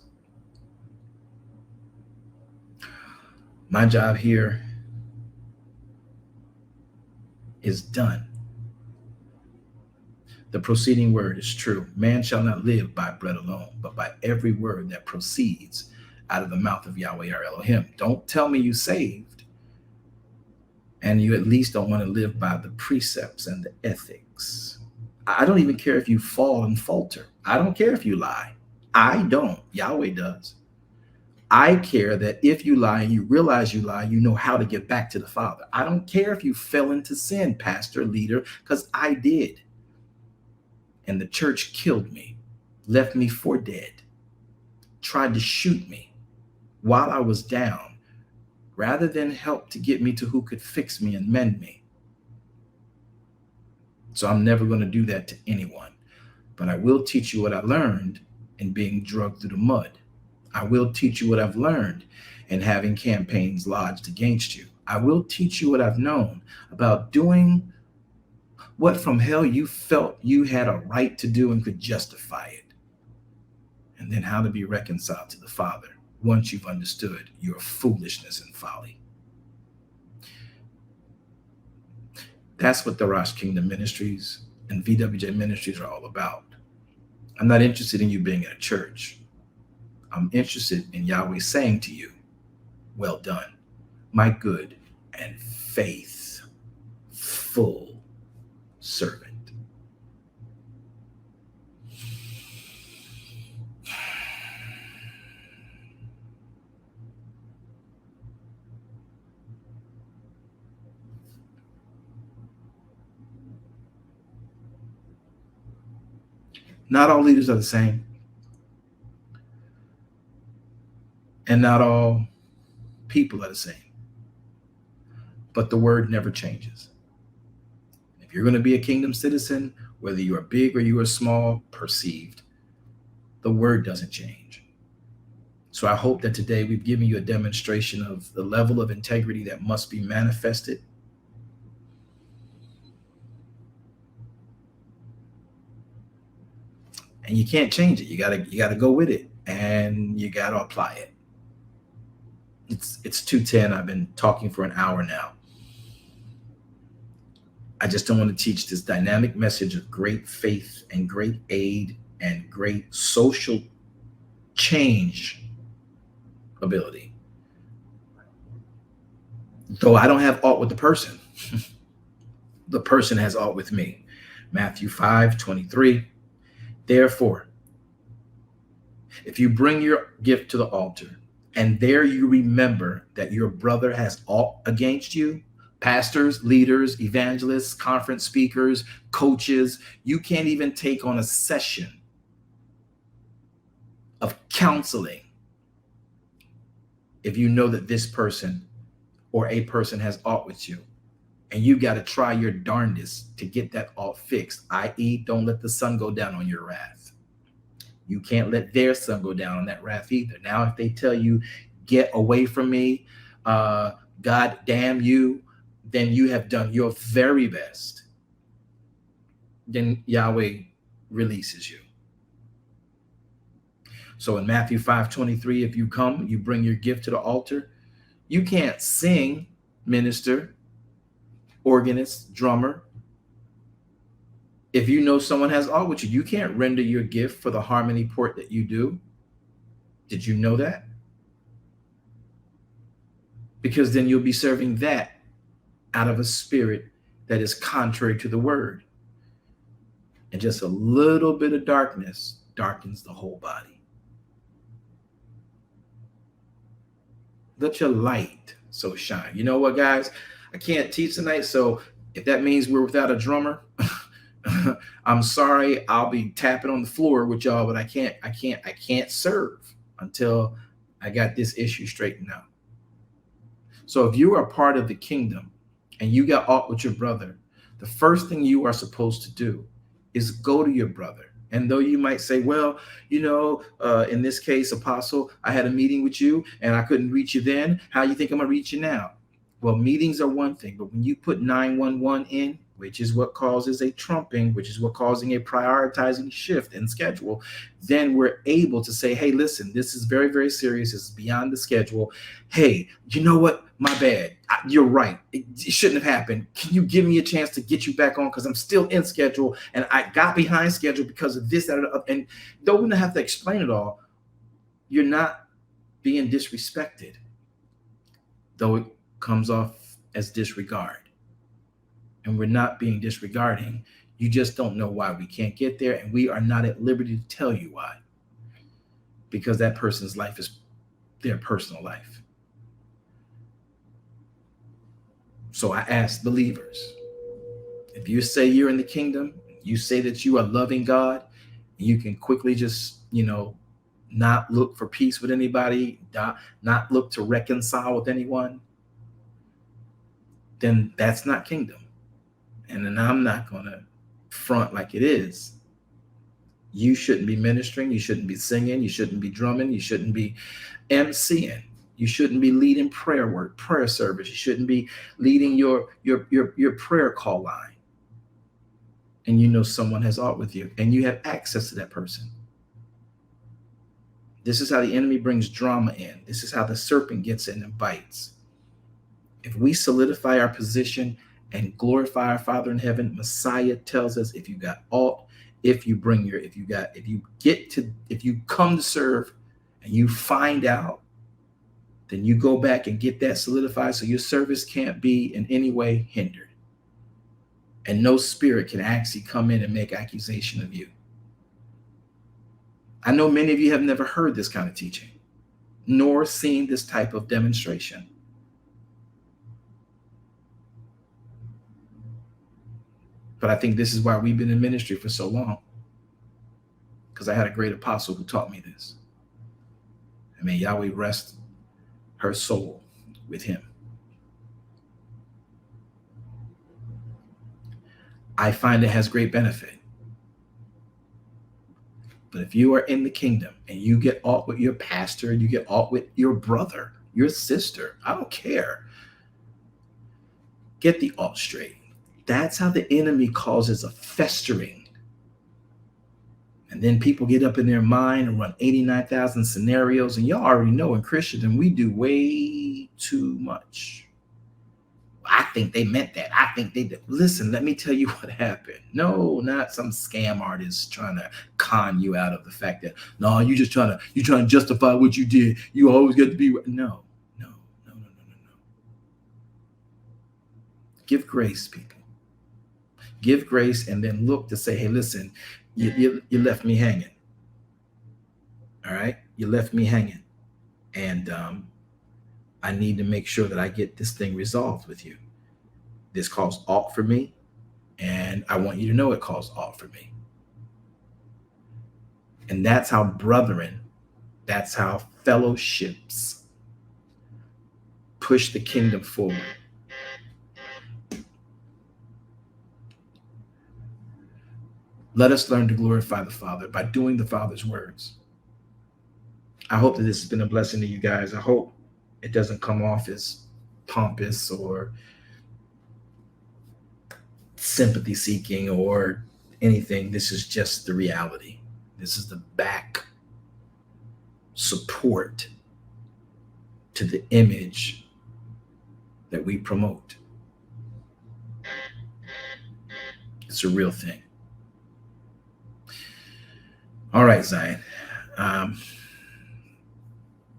My job here is done. The preceding word is true. Man shall not live by bread alone, but by every word that proceeds out of the mouth of Yahweh our Elohim. Don't tell me you saved and you at least don't want to live by the precepts and the ethics. I don't even care if you fall and falter. I don't care if you lie. I don't. Yahweh does. I care that if you lie and you realize you lie, you know how to get back to the Father. I don't care if you fell into sin, pastor, leader, because I did. And the church killed me, left me for dead, tried to shoot me while I was down, rather than help to get me to who could fix me and mend me. So I'm never going to do that to anyone. But I will teach you what I learned in being drugged through the mud. I will teach you what I've learned in having campaigns lodged against you. I will teach you what I've known about doing what from hell you felt you had a right to do and could justify it. And then how to be reconciled to the Father once you've understood your foolishness and folly. That's what the Rosh Kingdom Ministries and VWJ Ministries are all about. I'm not interested in you being in a church. I'm interested in Yahweh saying to you, well done, my good and faithful servant. Not all leaders are the same. And not all people are the same. But the word never changes. If you're going to be a kingdom citizen, whether you are big or you are small, perceived, the word doesn't change. So I hope that today we've given you a demonstration of the level of integrity that must be manifested. And you can't change it. You gotta go with it, and you gotta apply it. It's 2:10. I've been talking for an hour now. I just don't want to teach this dynamic message of great faith and great aid and great social change ability. Though I don't have aught with the person, the person has aught with me. Matthew 5:23. Therefore, if you bring your gift to the altar and there you remember that your brother has aught against you, pastors, leaders, evangelists, conference speakers, coaches, you can't even take on a session of counseling if you know that this person or a person has aught with you. And you got to try your darndest to get that all fixed, i.e., don't let the sun go down on your wrath. You can't let their sun go down on that wrath either. Now, if they tell you, get away from me, God damn you, then you have done your very best. Then Yahweh releases you. So in Matthew 5:23, if you come, you bring your gift to the altar. You can't sing, minister, organist, drummer. If you know someone has all with you, you can't render your gift for the harmony port that you do. Did you know that? Because then you'll be serving that out of a spirit that is contrary to the word. And just a little bit of darkness darkens the whole body. Let your light so shine. You know what, guys? I can't teach tonight, so if that means we're without a drummer, I'm sorry. I'll be tapping on the floor with y'all, but I can't serve until I got this issue straightened out. So if you are part of the kingdom and you got aught with your brother, the first thing you are supposed to do is go to your brother. And though you might say, well, in this case, Apostle, I had a meeting with you and I couldn't reach you then. How you think I'm going to reach you now? Well, meetings are one thing, but when you put 911 in, which is what causes a trumping, which is what causing a prioritizing shift in schedule, then we're able to say, hey, listen, this is very, very serious. It's beyond the schedule. Hey, you know what? My bad. You're right. It shouldn't have happened. Can you give me a chance to get you back on? Because I'm still in schedule and I got behind schedule because of this, that, and though we don't have to explain it all, you're not being disrespected, though it comes off as disregard. And we're not being disregarding. You just don't know why we can't get there. And we are not at liberty to tell you why. Because that person's life is their personal life. So I ask believers, if you say you're in the kingdom, you say that you are loving God, you can quickly just, not look for peace with anybody, not look to reconcile with anyone, then that's not kingdom. And then I'm not going to front like it is. You shouldn't be ministering. You shouldn't be singing. You shouldn't be drumming. You shouldn't be emceeing. You shouldn't be leading prayer service. You shouldn't be leading your prayer call line. And someone has aught with you and you have access to that person. This is how the enemy brings drama in. This is how the serpent gets in and bites. If we solidify our position and glorify our Father in heaven, Messiah tells us, if you got aught, if you come to serve and you find out, then you go back and get that solidified so your service can't be in any way hindered. And no spirit can actually come in and make accusation of you. I know many of you have never heard this kind of teaching, nor seen this type of demonstration. But I think this is why we've been in ministry for so long. Because I had a great apostle who taught me this. And may Yahweh rest her soul with him. I find it has great benefit. But if you are in the kingdom and you get aught with your pastor, you get aught with your brother, your sister, I don't care. Get the aught straight. That's how the enemy causes a festering. And then people get up in their mind and run 89,000 scenarios. And y'all already know in Christendom, we do way too much. I think they meant that. I think they did. Listen, let me tell you what happened. No, not some scam artist trying to con you out of the fact that, no, you're trying to justify what you did. You always get to be. No. Give grace, people. Give grace and then look to say, hey, listen, you left me hanging. All right? You left me hanging. And I need to make sure that I get this thing resolved with you. This caused aught for me, and I want you to know it caused aught for me. And that's how brethren, that's how fellowships push the kingdom forward. Let us learn to glorify the Father by doing the Father's words. I hope that this has been a blessing to you guys. I hope it doesn't come off as pompous or sympathy seeking or anything. This is just the reality. This is the back support to the image that we promote. It's a real thing. All right, Zion.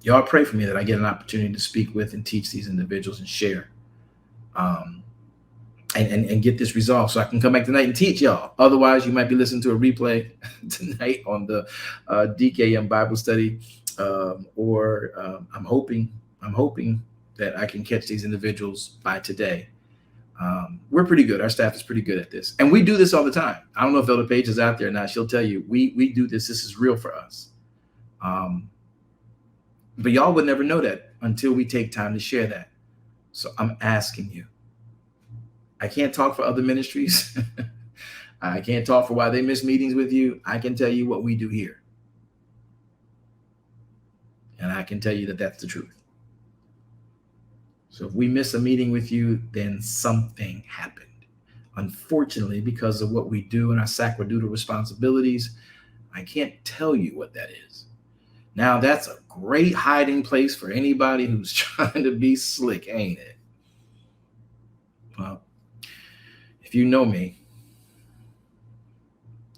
Y'all pray for me that I get an opportunity to speak with and teach these individuals and share. And get this resolved so I can come back tonight and teach y'all. Otherwise, you might be listening to a replay tonight on the DKM Bible study, or I'm hoping that I can catch these individuals by today. We're pretty good. Our staff is pretty good at this, and we do this all the time. I don't know if Elder Page is out there or not. She'll tell you we do this. This is real for us. But y'all would never know that until we take time to share that. So I'm asking you. I can't talk for other ministries. I can't talk for why they miss meetings with you. I can tell you what we do here. And I can tell you that that's the truth. So if we miss a meeting with you, then something happened. Unfortunately, because of what we do and our sacerdotal responsibilities, I can't tell you what that is. Now, that's a great hiding place for anybody who's trying to be slick, ain't it? Well, if you know me,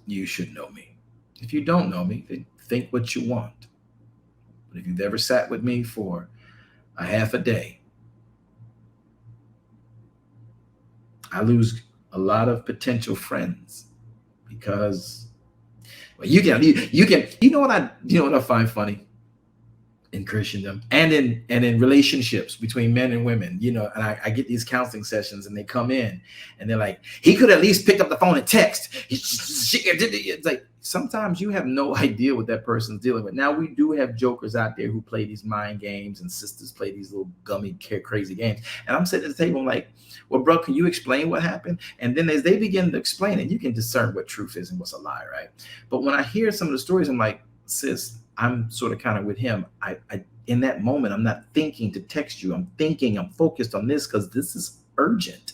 you should know me. If you don't know me, then think what you want. But if you've ever sat with me for a half a day, I lose a lot of potential friends because you know what I find funny in Christendom and in relationships between men and women, and I get these counseling sessions and they come in and they're like, he could at least pick up the phone and text. It's like, sometimes you have no idea what that person's dealing with. Now, we do have jokers out there who play these mind games, and sisters play these little gummy crazy games. And I'm sitting at the table, I'm like, well, bro, can you explain what happened? And then as they begin to explain it, you can discern what truth is and what's a lie, right? But when I hear some of the stories, I'm like, sis, I'm sort of kind of with him. I in that moment, I'm not thinking to text you. I'm focused on this because this is urgent.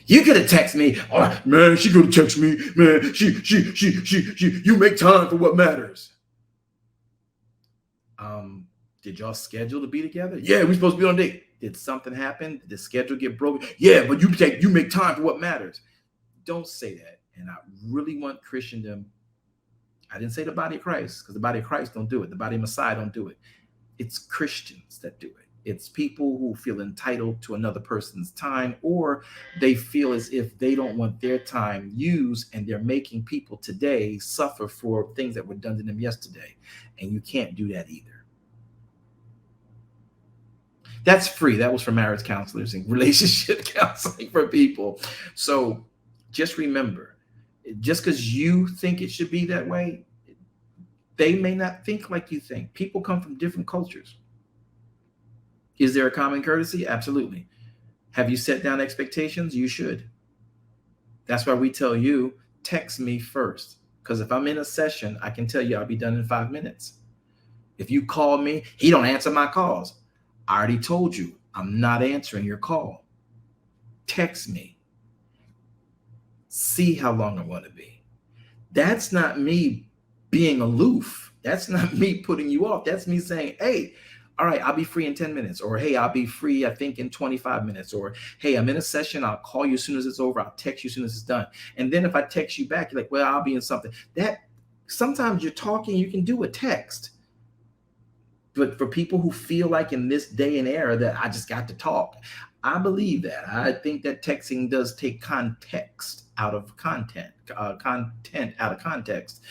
You could have texted me. Oh, man, she could have texted me. Man, she, you make time for what matters. Did y'all schedule to be together? Yeah, we're supposed to be on a date. Did something happen? Did the schedule get broken? Yeah, but you make time for what matters. Don't say that. And I really want Christendom. I didn't say the body of Christ, because the body of Christ don't do it. The body of Messiah don't do it. It's Christians that do it. It's people who feel entitled to another person's time, or they feel as if they don't want their time used, and they're making people today suffer for things that were done to them yesterday. And you can't do that either. That's free. That was for marriage counselors and relationship counseling for people. So just remember, just because you think it should be that way, they may not think like you think. People come from different cultures. Is there a common courtesy? Absolutely. Have you set down expectations? You should. That's why we tell you, text me first. Because if I'm in a session, I can tell you I'll be done in 5 minutes. If you call me, he don't answer my calls. I already told you, I'm not answering your call. Text me. See how long I want to be. That's not me being aloof. That's not me putting you off. That's me saying, hey, all right, I'll be free in 10 minutes. Or, hey, I'll be free, I think, in 25 minutes. Or, hey, I'm in a session. I'll call you as soon as it's over. I'll text you as soon as it's done. And then if I text you back, you're like, well, I'll be in something. That sometimes you're talking, you can do a text. But for people who feel like in this day and era that I just got to talk, I believe that. I think that texting does take context out of content out of context.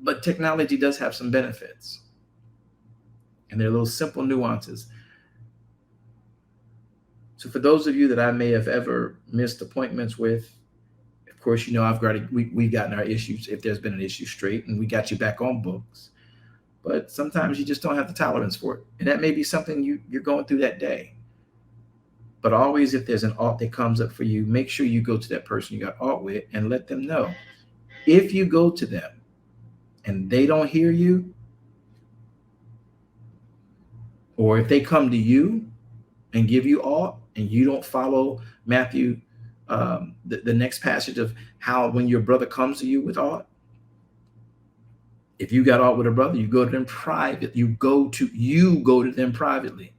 But technology does have some benefits. And there are little simple nuances. So for those of you that I may have ever missed appointments with, of course, we've gotten our issues, if there's been an issue, straight, and we got you back on books. But sometimes you just don't have the tolerance for it. And that may be something you're going through that day. But always, if there's an alt that comes up for you, make sure you go to that person you got alt with and let them know. If you go to them and they don't hear you, or if they come to you and give you alt and you don't follow Matthew, the next passage of how when your brother comes to you with alt, if you got alt with a brother, you go to them private. You go to them privately.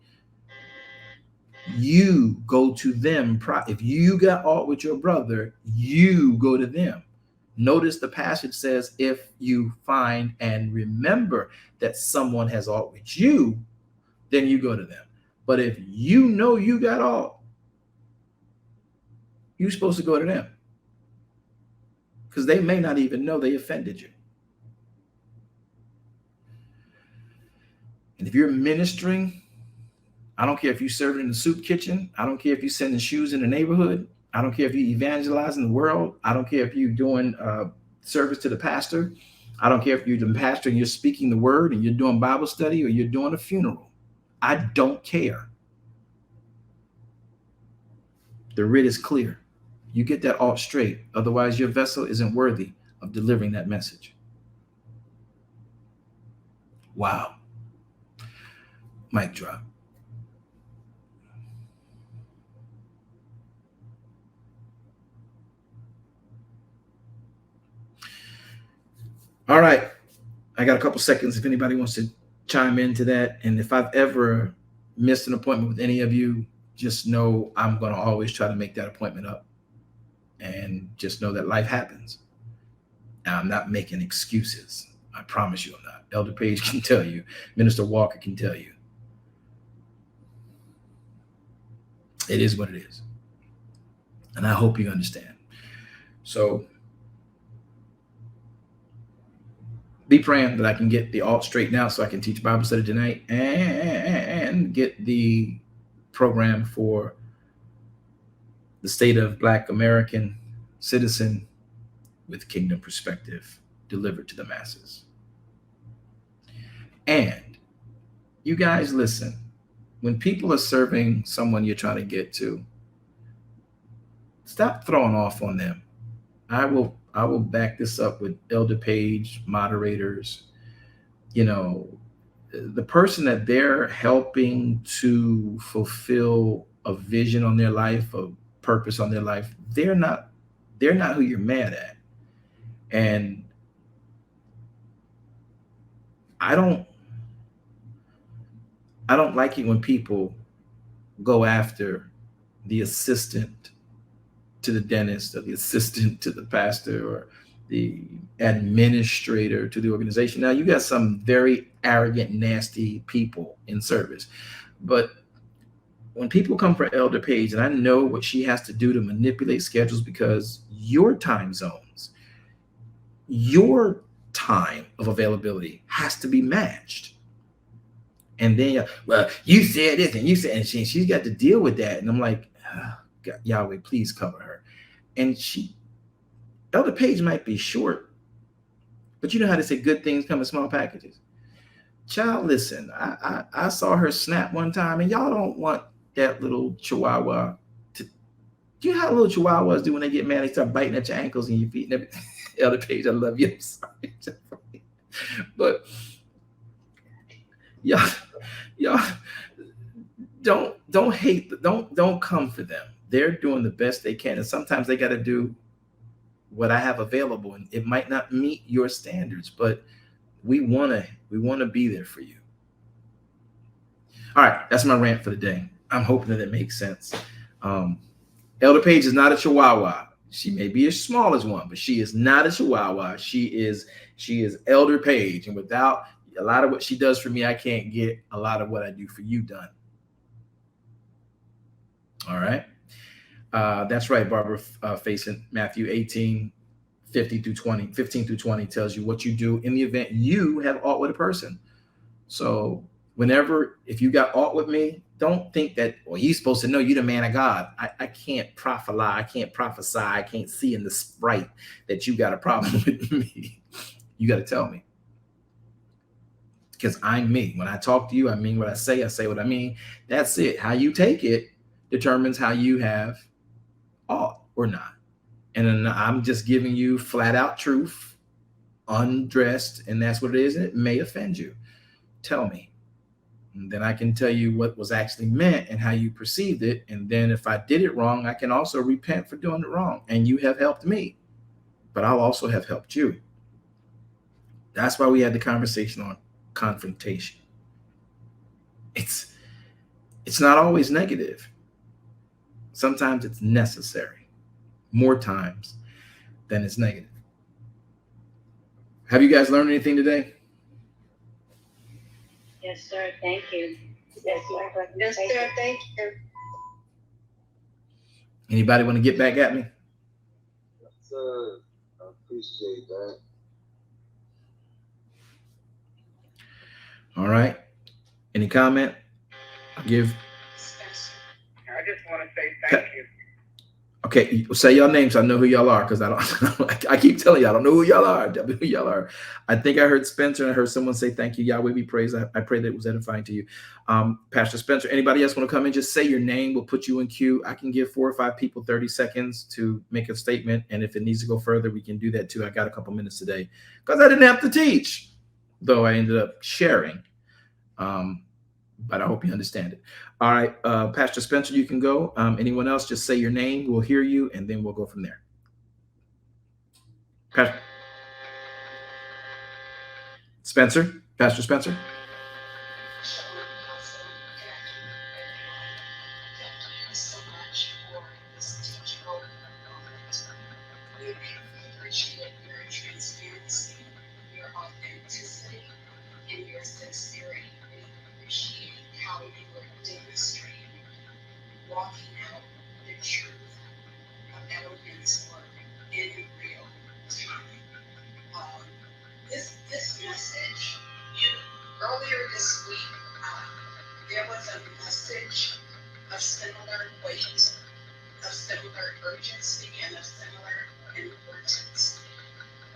You go to them. If you got alt with your brother, you go to them. Notice the passage says, if you find and remember that someone has alt with you, then you go to them. But if you know you got alt, you're supposed to go to them, because they may not even know they offended you. And if you're ministering, I don't care if you're serving in the soup kitchen. I don't care if you're sending shoes in the neighborhood. I don't care if you're evangelizing the world. I don't care if you're doing service to the pastor. I don't care if you're the pastor and you're speaking the word and you're doing Bible study or you're doing a funeral. I don't care. The writ is clear. You get that alt straight. Otherwise, your vessel isn't worthy of delivering that message. Wow. Mic drop. All right. I got a couple seconds if anybody wants to chime into that. And if I've ever missed an appointment with any of you, just know I'm going to always try to make that appointment up. And just know that life happens. And I'm not making excuses. I promise you I'm not. Elder Page can tell you. Minister Walker can tell you. It is what it is. And I hope you understand. So be praying that I can get the alt straightened out so I can teach Bible study tonight and get the program for the state of Black American citizen with kingdom perspective delivered to the masses. And you guys listen, when people are serving someone you're trying to get to, stop throwing off on them. I will back this up with Elder Page, moderators. You know, the person that they're helping to fulfill a vision on their life, a purpose on their life, they're not who you're mad at. And I don't like it when people go after the assistant to the dentist or the assistant to the pastor or the administrator to the organization. Now, you got some very arrogant, nasty people in service. But when people come for Elder Page, and I know what she has to do to manipulate schedules, because your time zones, your time of availability has to be matched. And then, well, you said this and you said, and she's got to deal with that. And I'm like, oh, God, Yahweh, please cover her. And Elder Page might be short, but you know how to say good things come in small packages. Child, listen, I saw her snap one time, and y'all don't want that little chihuahua to. Do you know how little chihuahuas do when they get mad? They start biting at your ankles and your feet and everything. Elder Page, I love you. I'm sorry. But y'all don't hate, don't come for them. They're doing the best they can, and sometimes they got to do what I have available, and it might not meet your standards, but we want to be there for you. All right, that's my rant for the day. I'm hoping that it makes sense. Elder Page is not a chihuahua. She may be as small as one, but she is not a chihuahua. She is Elder Page, and without a lot of what she does for me, I can't get a lot of what I do for you done. All right. That's right, Barbara Facing. Matthew 15 through 20 tells you what you do in the event you have aught with a person. So if you got aught with me, don't think that, well, he's supposed to know you the man of God. I can't prophesy. I can't prophesy. I can't see in the sprite that you got a problem with me. You got to tell me. Because I'm me. When I talk to you, I mean what I say what I mean. That's it. How you take it determines how you have ought or not. And then I'm just giving you flat out truth, undressed, and that's what it is. And it may offend you. Tell me. And then I can tell you what was actually meant and how you perceived it. And then if I did it wrong, I can also repent for doing it wrong. And you have helped me, but I'll also have helped you. That's why we had the conversation on confrontation. It's it's not always negative. Sometimes it's necessary. More times than it's negative. Have you guys learned anything today? Yes, sir. Thank you. Yes, sir. Yes, sir. Thank you. Anybody want to get back at me? Yes, sir. I appreciate that. All right. Any comment? I'll give. I just want to say thank you. Okay, say your names so I know who y'all are, because I don't. I keep telling you I don't know who y'all are. I don't know who y'all are. I think I heard Spencer and I heard someone say thank you. Yahweh be praised. I pray that it was edifying to you. Pastor Spencer, anybody else want to come in? Just say your name. We'll put you in queue. I can give 4 or 5 people 30 seconds to make a statement. And if it needs to go further, we can do that too. I got a couple minutes today because I didn't have to teach, though I ended up sharing. But I hope you understand it. All right, Pastor Spencer, you can go. Anyone else, just say your name. We'll hear you, and then we'll go from there. Pastor Spencer. Walking out the truth of Elohim's word in real time. This message, earlier this week, there was a message of similar weight, of similar urgency, and of similar importance.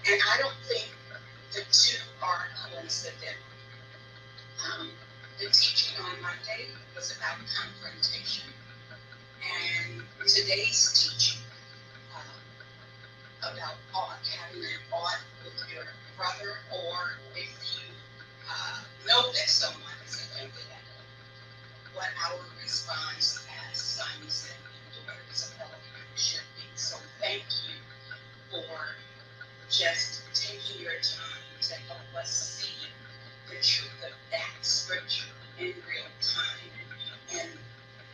And I don't think the two are coincidental. The teaching on Monday was about confrontation. And today's teaching about ought, having an ought with your brother, or if you know that someone is offended at what our response as sons and daughters of Elohim should be. So thank you for just taking your time to help us see the truth of that scripture in real time. And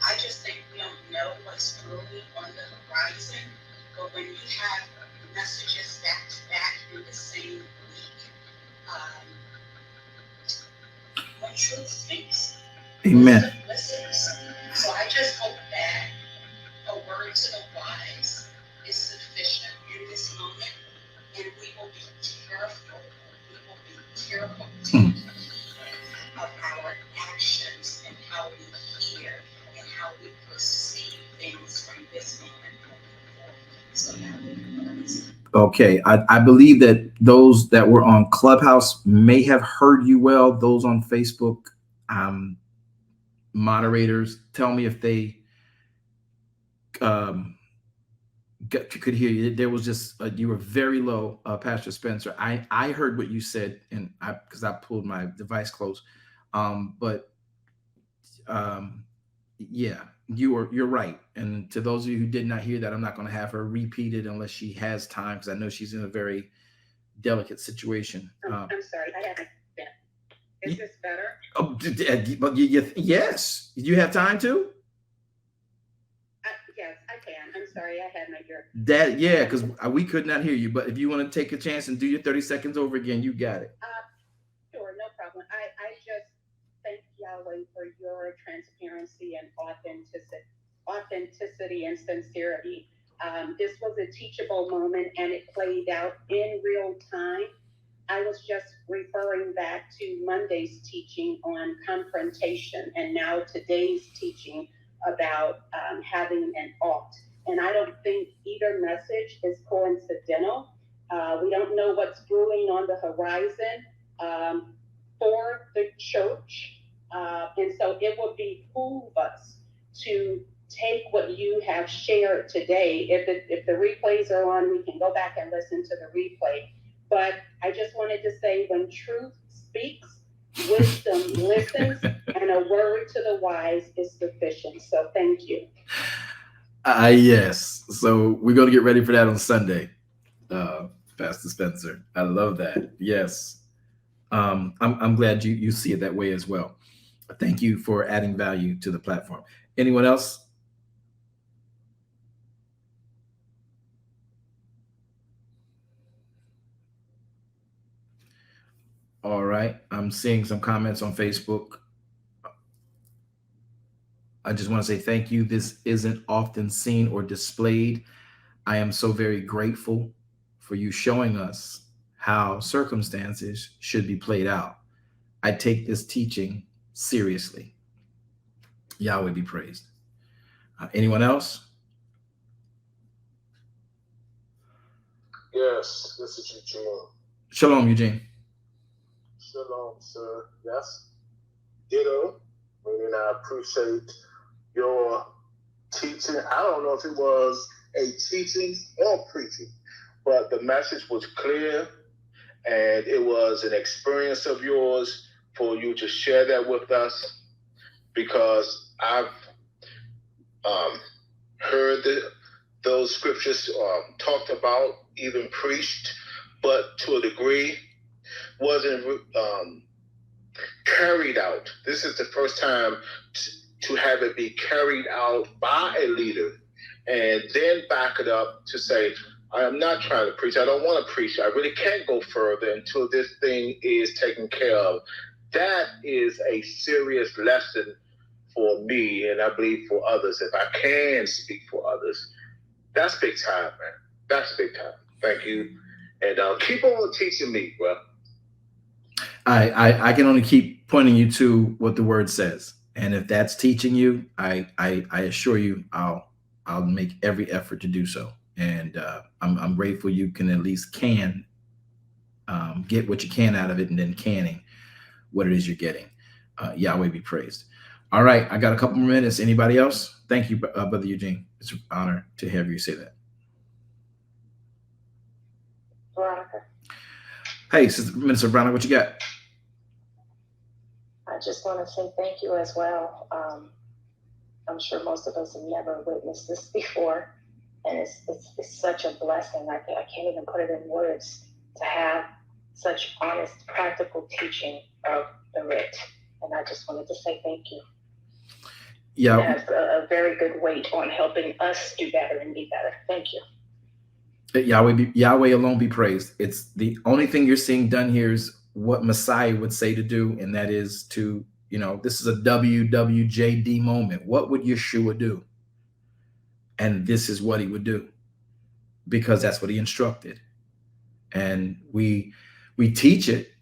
I just think we don't know what's brewing on the horizon, but when you have messages back to back in the same week, when truth speaks, Amen. listens. So I just hope that a word to the wise is sufficient in this moment, and we will be careful. We will be careful to heed of our actions and how we hear and how we perceive things from this moment forward. So Okay, I believe that those that were on Clubhouse may have heard you well. Those on Facebook, moderators, tell me if they could hear you. There was just you were very low, Pastor Spencer. I heard what you said, and because I pulled my device close, yeah, you're right. And to those of you who did not hear that, I'm not going to have her repeat it unless she has time, because I know she's in a very delicate situation. I'm sorry, I haven't been. Is this better? Oh, but yes, you have time to. Yes, I can. I'm sorry, I had my ear. That, yeah, because we could not hear you. But if you want to take a chance and do your 30 seconds over again, you got it. Sure, no problem. I just thank Yahweh for your transparency and authenticity and sincerity. This was a teachable moment, and it played out in real time. I was just referring back to Monday's teaching on confrontation, and now today's teaching about having an ought. And I don't think either message is coincidental. We don't know what's brewing on the horizon for the church. And so it would behoove us to take what you have shared today. If the replays are on, we can go back and listen to the replay. But I just wanted to say, when truth speaks, wisdom listens, and a word to the wise is sufficient. So thank you. Yes. So we're going to get ready for that on Sunday, Pastor Spencer. I love that. Yes. I'm glad you see it that way as well. Thank you for adding value to the platform. Anyone else? All right. I'm seeing some comments on Facebook. I just want to say thank you. This isn't often seen or displayed. I am so very grateful for you showing us how circumstances should be played out. I take this teaching seriously. Yahweh be praised. Anyone else? Yes, this is Eugene. Shalom, Eugene. Shalom, sir. Yes. Ditto. Meaning I appreciate your teaching. I don't know if it was a teaching or preaching, but the message was clear, and it was an experience of yours for you to share that with us, because I've heard those scriptures talked about, even preached, but to a degree wasn't carried out. This is the first time to have it be carried out by a leader, and then back it up to say, I am not trying to preach. I don't want to preach. I really can't go further until this thing is taken care of. That is a serious lesson for me, and I believe for others. If I can speak for others, that's big time, man. That's big time. Thank you. And keep on teaching me, bro. I can only keep pointing you to what the word says. And if that's teaching you, I assure you I'll make every effort to do so. And I'm grateful you can at least get what you can out of it, and then canning what it is you're getting. Yahweh be praised. All right, I got a couple more minutes. Anybody else? Thank you, Brother Eugene. It's an honor to have you say that. Veronica. Hey, Sister Minister Brown, what you got? I just want to say thank you as well. I'm sure most of us have never witnessed this before, and it's such a blessing. I can't even put it in words to have such honest, practical teaching of the writ. And I just wanted to say thank you. Yeah, it has a very good weight on helping us do better and be better. Thank you. Yahweh alone be praised. It's the only thing you're seeing done here is what Messiah would say to do, and that is to, this is a WWJD moment. What would Yeshua do? And this is what he would do, because that's what he instructed. And we teach it.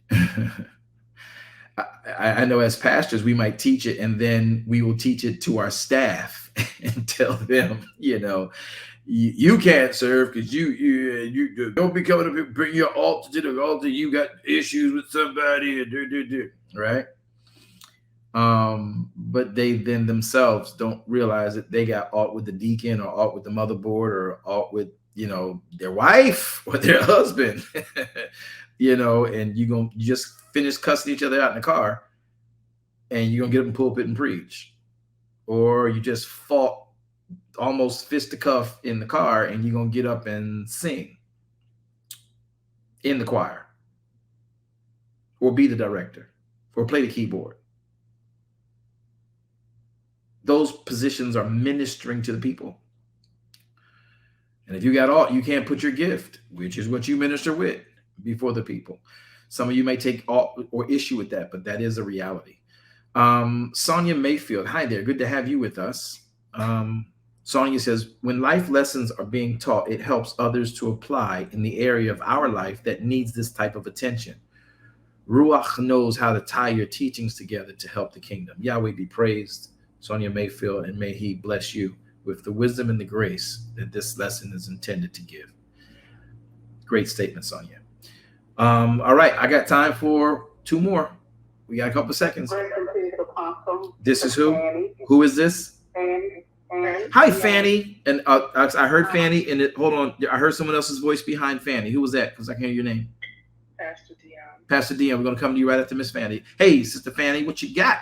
I know as pastors, we might teach it, and then we will teach it to our staff and tell them, you can't serve because you don't be coming up and bring your altar to the altar. You got issues with somebody, right? But they then themselves don't realize that they got aught with the deacon, or aught with the motherboard, or aught with their wife or their husband, and you just finish cussing each other out in the car, and you're gonna get up in the pulpit and preach, or you just fought almost fisticuff in the car, and you're gonna get up and sing in the choir, or be the director, or play the keyboard. Those positions are ministering to the people. And if you got aught, you can't put your gift, which is what you minister with, before the people. Some of you may take aught or issue with that, but that is a reality. Sonia Mayfield, hi there. Good to have you with us. Sonia says, when life lessons are being taught, it helps others to apply in the area of our life that needs this type of attention. Ruach knows how to tie your teachings together to help the kingdom. Yahweh be praised, Sonia Mayfield, and may he bless you with the wisdom and the grace that this lesson is intended to give. Great statement, Sonia. All right, I got time for two more. We got a couple of seconds. This is who? Who is this? Hi, Fanny. And I heard Fanny, and hold on, I heard someone else's voice behind Fanny. Who was that? Because I can't hear your name. Pastor Dion. Pastor Dion. We're going to come to you right after Miss Fanny. Hey, Sister Fanny, what you got?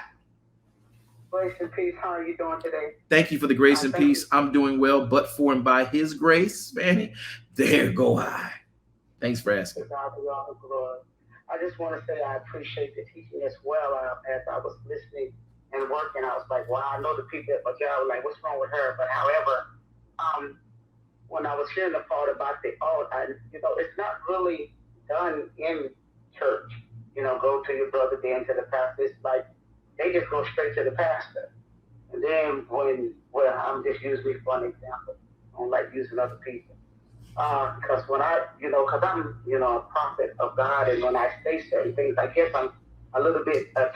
Grace and peace. How are you doing today? Thank you for the grace and peace. I'm doing well, but for and by His grace, Fanny, there go I. Thanks for asking. To God be all the glory. I just want to say I appreciate the teaching as well. As I was listening and working, I was like, wow, I know the people at my job were like, what's wrong with her? But however, when I was hearing the part about the altar, it's not really done in church. Go to your brother, then to the pastor. It's like they just go straight to the pastor. And then I'm just using me for an example. I don't like using other people. Because when because I'm, a prophet of God, and when I say certain things, I guess I'm a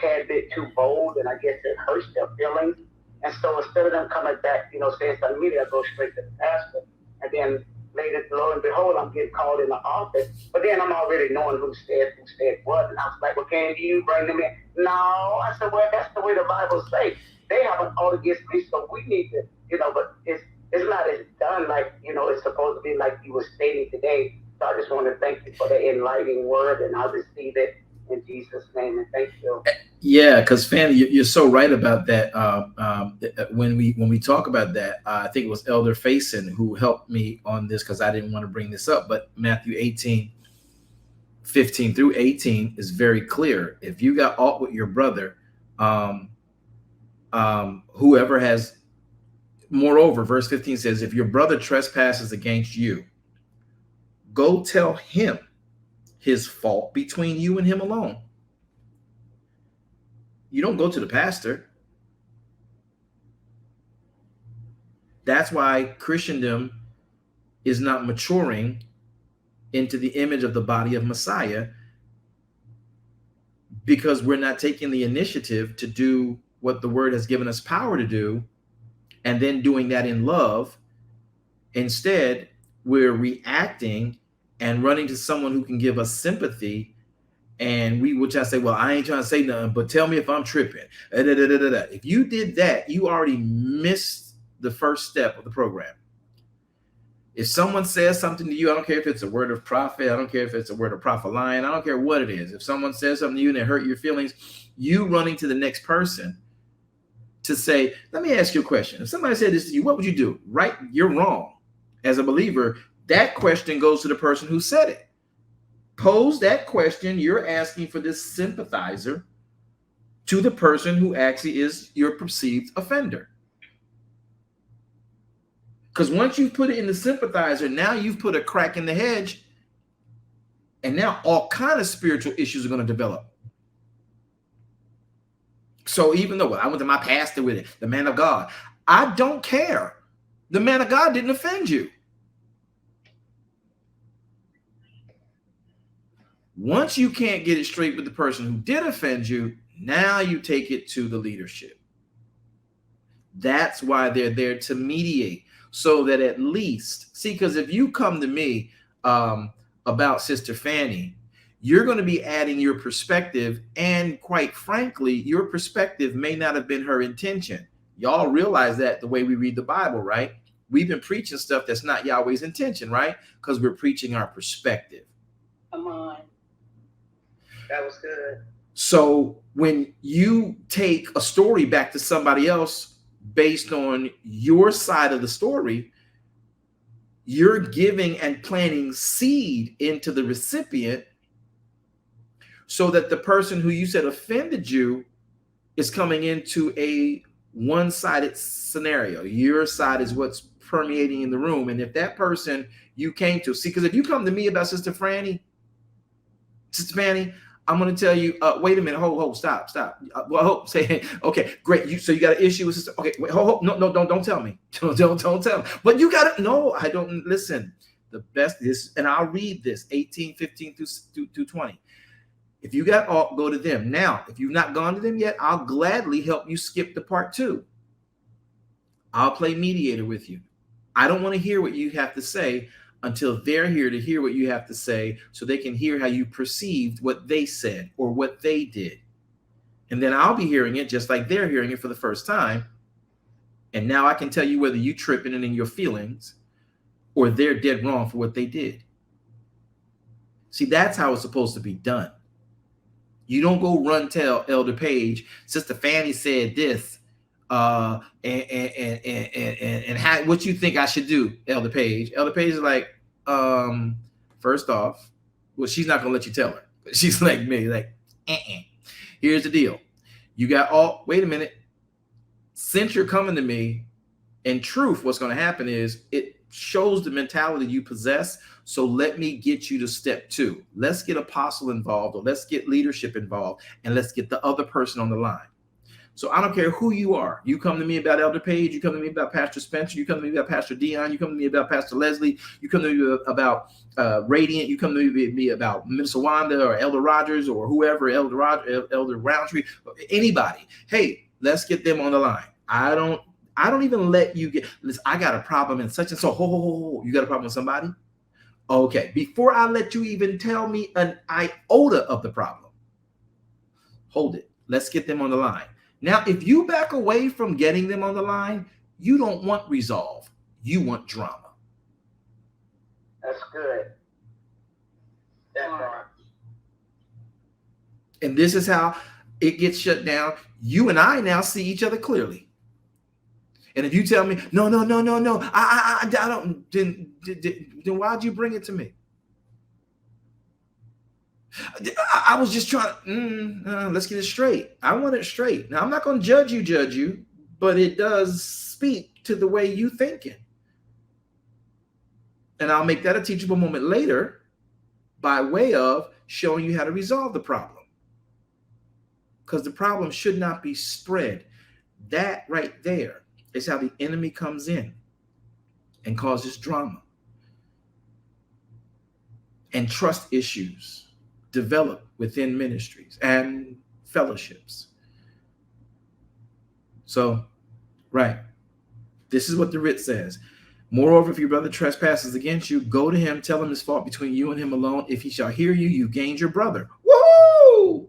tad bit too bold, and I guess it hurts their feelings. And so instead of them coming back, saying something to me, I go straight to the pastor. And then later, lo and behold, I'm getting called in the office. But then I'm already knowing who said what. And I was like, well, can you bring them in? No. I said, well, that's the way the Bible says. They have an ought against me, so we need to, but it's not as done like, it's supposed to be like you were stating today. So I just want to thank you for the enlightening word, and I receive it in Jesus' name, and thank you. Yeah, because Fanny, you're so right about that. When we talk about that, I think it was Elder Faison who helped me on this, because I didn't want to bring this up, but Matthew 18:15 through 18 is very clear. If you got aught with your brother, whoever has, moreover, verse 15 says, if your brother trespasses against you, go tell him his fault between you and him alone. You don't go to the pastor. That's why Christendom is not maturing into the image of the body of Messiah, because we're not taking the initiative to do what the word has given us power to do, and then doing that in love. Instead, we're reacting and running to someone who can give us sympathy. And we would just say, well, I ain't trying to say nothing, but tell me if I'm tripping. If you did that, you already missed the first step of the program. If someone says something to you, I don't care if it's a word of prophet, I don't care if it's a word of prophet lying, I don't care what it is. If someone says something to you and it hurt your feelings, you running to the next person to say, let me ask you a question. If somebody said this to you, what would you do? Right? You're wrong. As a believer, that question goes to the person who said it. Pose that question. You're asking for this sympathizer to the person who actually is your perceived offender. Because once you put it in the sympathizer, now you've put a crack in the hedge, and now all kind of spiritual issues are going to develop. So even though I went to my pastor with it, the man of God, I don't care. The man of God didn't offend you. Once you can't get it straight with the person who did offend you, now you take it to the leadership. That's why they're there, to mediate, so that at least, see, because if you come to me about Sister Fanny, you're going to be adding your perspective, and quite frankly, your perspective may not have been her intention. Y'all realize that the way we read the Bible, right? We've been preaching stuff that's not Yahweh's intention, right? Because we're preaching our perspective. Come on. That was good. So when you take a story back to somebody else based on your side of the story, you're giving and planting seed into the recipient, so that the person who you said offended you is coming into a one-sided scenario. Your side is what's permeating in the room. And if that person you came to, see, because if you come to me about Sister Fanny, I'm going to tell you, wait a minute, hold, stop. Say, okay, great. So you got an issue with Sister? Okay, wait, hold, no, don't tell me. Don't tell me. But you got it. No, I don't. Listen, the best is, and I'll read this 18:15 through 20. If you got all, go to them. Now, if you've not gone to them yet, I'll gladly help you skip to part 2. I'll play mediator with you. I don't want to hear what you have to say until they're here to hear what you have to say, so they can hear how you perceived what they said or what they did. And then I'll be hearing it just like they're hearing it for the first time. And now I can tell you whether you tripping and in your feelings or they're dead wrong for what they did. See, that's how it's supposed to be done. You don't go run tell Elder Page, Sister Fanny said this, and how, what you think I should do, Elder Page. Elder Page is like, first off, well, she's not gonna let you tell her. She's like me, like, here's the deal. You got all, wait a minute. Since you're coming to me, in truth, what's going to happen is it shows the mentality you possess. So let me get you to step 2. Let's get apostle involved, or let's get leadership involved, and let's get the other person on the line. So I don't care who you are. You come to me about Elder Page, you come to me about Pastor Spencer, you come to me about Pastor Dion, you come to me about Pastor Leslie, you come to me about Radiant, you come to me about Minister Wanda or Elder Rogers or whoever, Elder Roundtree, anybody. Hey, let's get them on the line. I don't even let you get, listen, I got a problem in such and so. Ho, you got a problem with somebody? Okay, before I let you even tell me an iota of the problem, hold it. Let's get them on the line. Now, if you back away from getting them on the line, you don't want resolve. You want drama. That's good. That's right. And this is how it gets shut down. You and I now see each other clearly. And if you tell me, no, I don't, then why'd you bring it to me? I was just trying to, let's get it straight. I want it straight. Now, I'm not going to judge you, but it does speak to the way you thinking. And I'll make that a teachable moment later by way of showing you how to resolve the problem. Because the problem should not be spread. That right there is how the enemy comes in and causes drama. And trust issues develop within ministries and fellowships. So, right. This is what the writ says. Moreover, if your brother trespasses against you, go to him, tell him his fault between you and him alone. If he shall hear you, you gained your brother. Woo!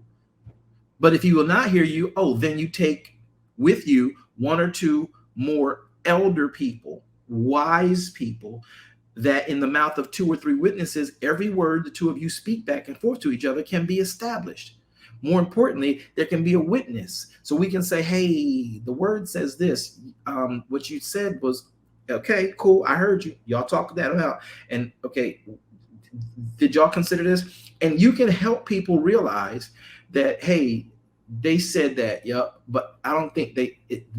But if he will not hear you, then you take with you 1 or 2 more elder people, wise people, that in the mouth of 2 or 3 witnesses, every word the 2 of you speak back and forth to each other can be established. More importantly, there can be a witness. So we can say, hey, the word says this. What you said was, okay, cool. I heard you. Y'all talk that out. And okay, did y'all consider this? And you can help people realize that, hey, they said that, but I don't think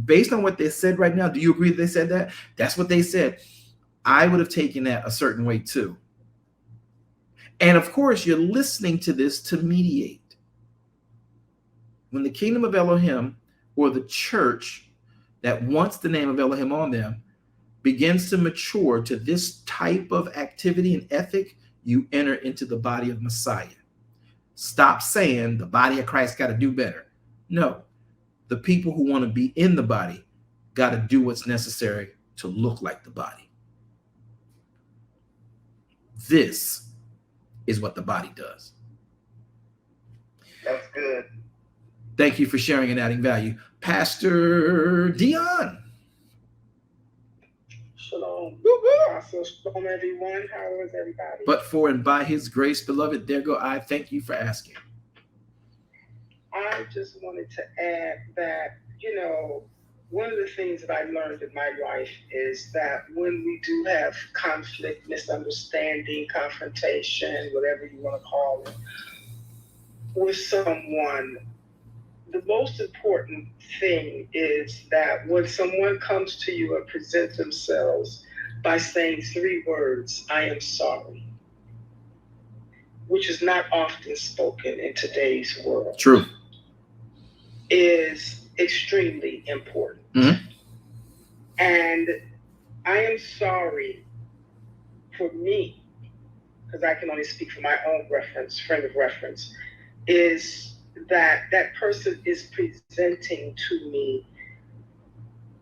based on what they said right now, do you agree that they said that? That's what they said. I would have taken that a certain way too. And of course, you're listening to this to mediate. When the kingdom of Elohim, or the church that wants the name of Elohim on them, begins to mature to this type of activity and ethic, you enter into the body of Messiah. Stop saying the body of Christ got to do better. No, the people who want to be in the body got to do what's necessary to look like the body. This is what the body does. That's good. Thank you for sharing and adding value. Pastor Dion. Shalom. Woo-woo. Shalom, everyone. How is everybody? But for and by his grace, beloved, there go I. Thank you for asking. I just wanted to add that, one of the things that I learned in my life is that when we do have conflict, misunderstanding, confrontation, whatever you want to call it, with someone, the most important thing is that when someone comes to you and presents themselves by saying 3 words, I am sorry, which is not often spoken in today's world. True. Is extremely important. Mm-hmm. And I am sorry for me, because I can only speak from my own reference, frame of reference, is that person is presenting to me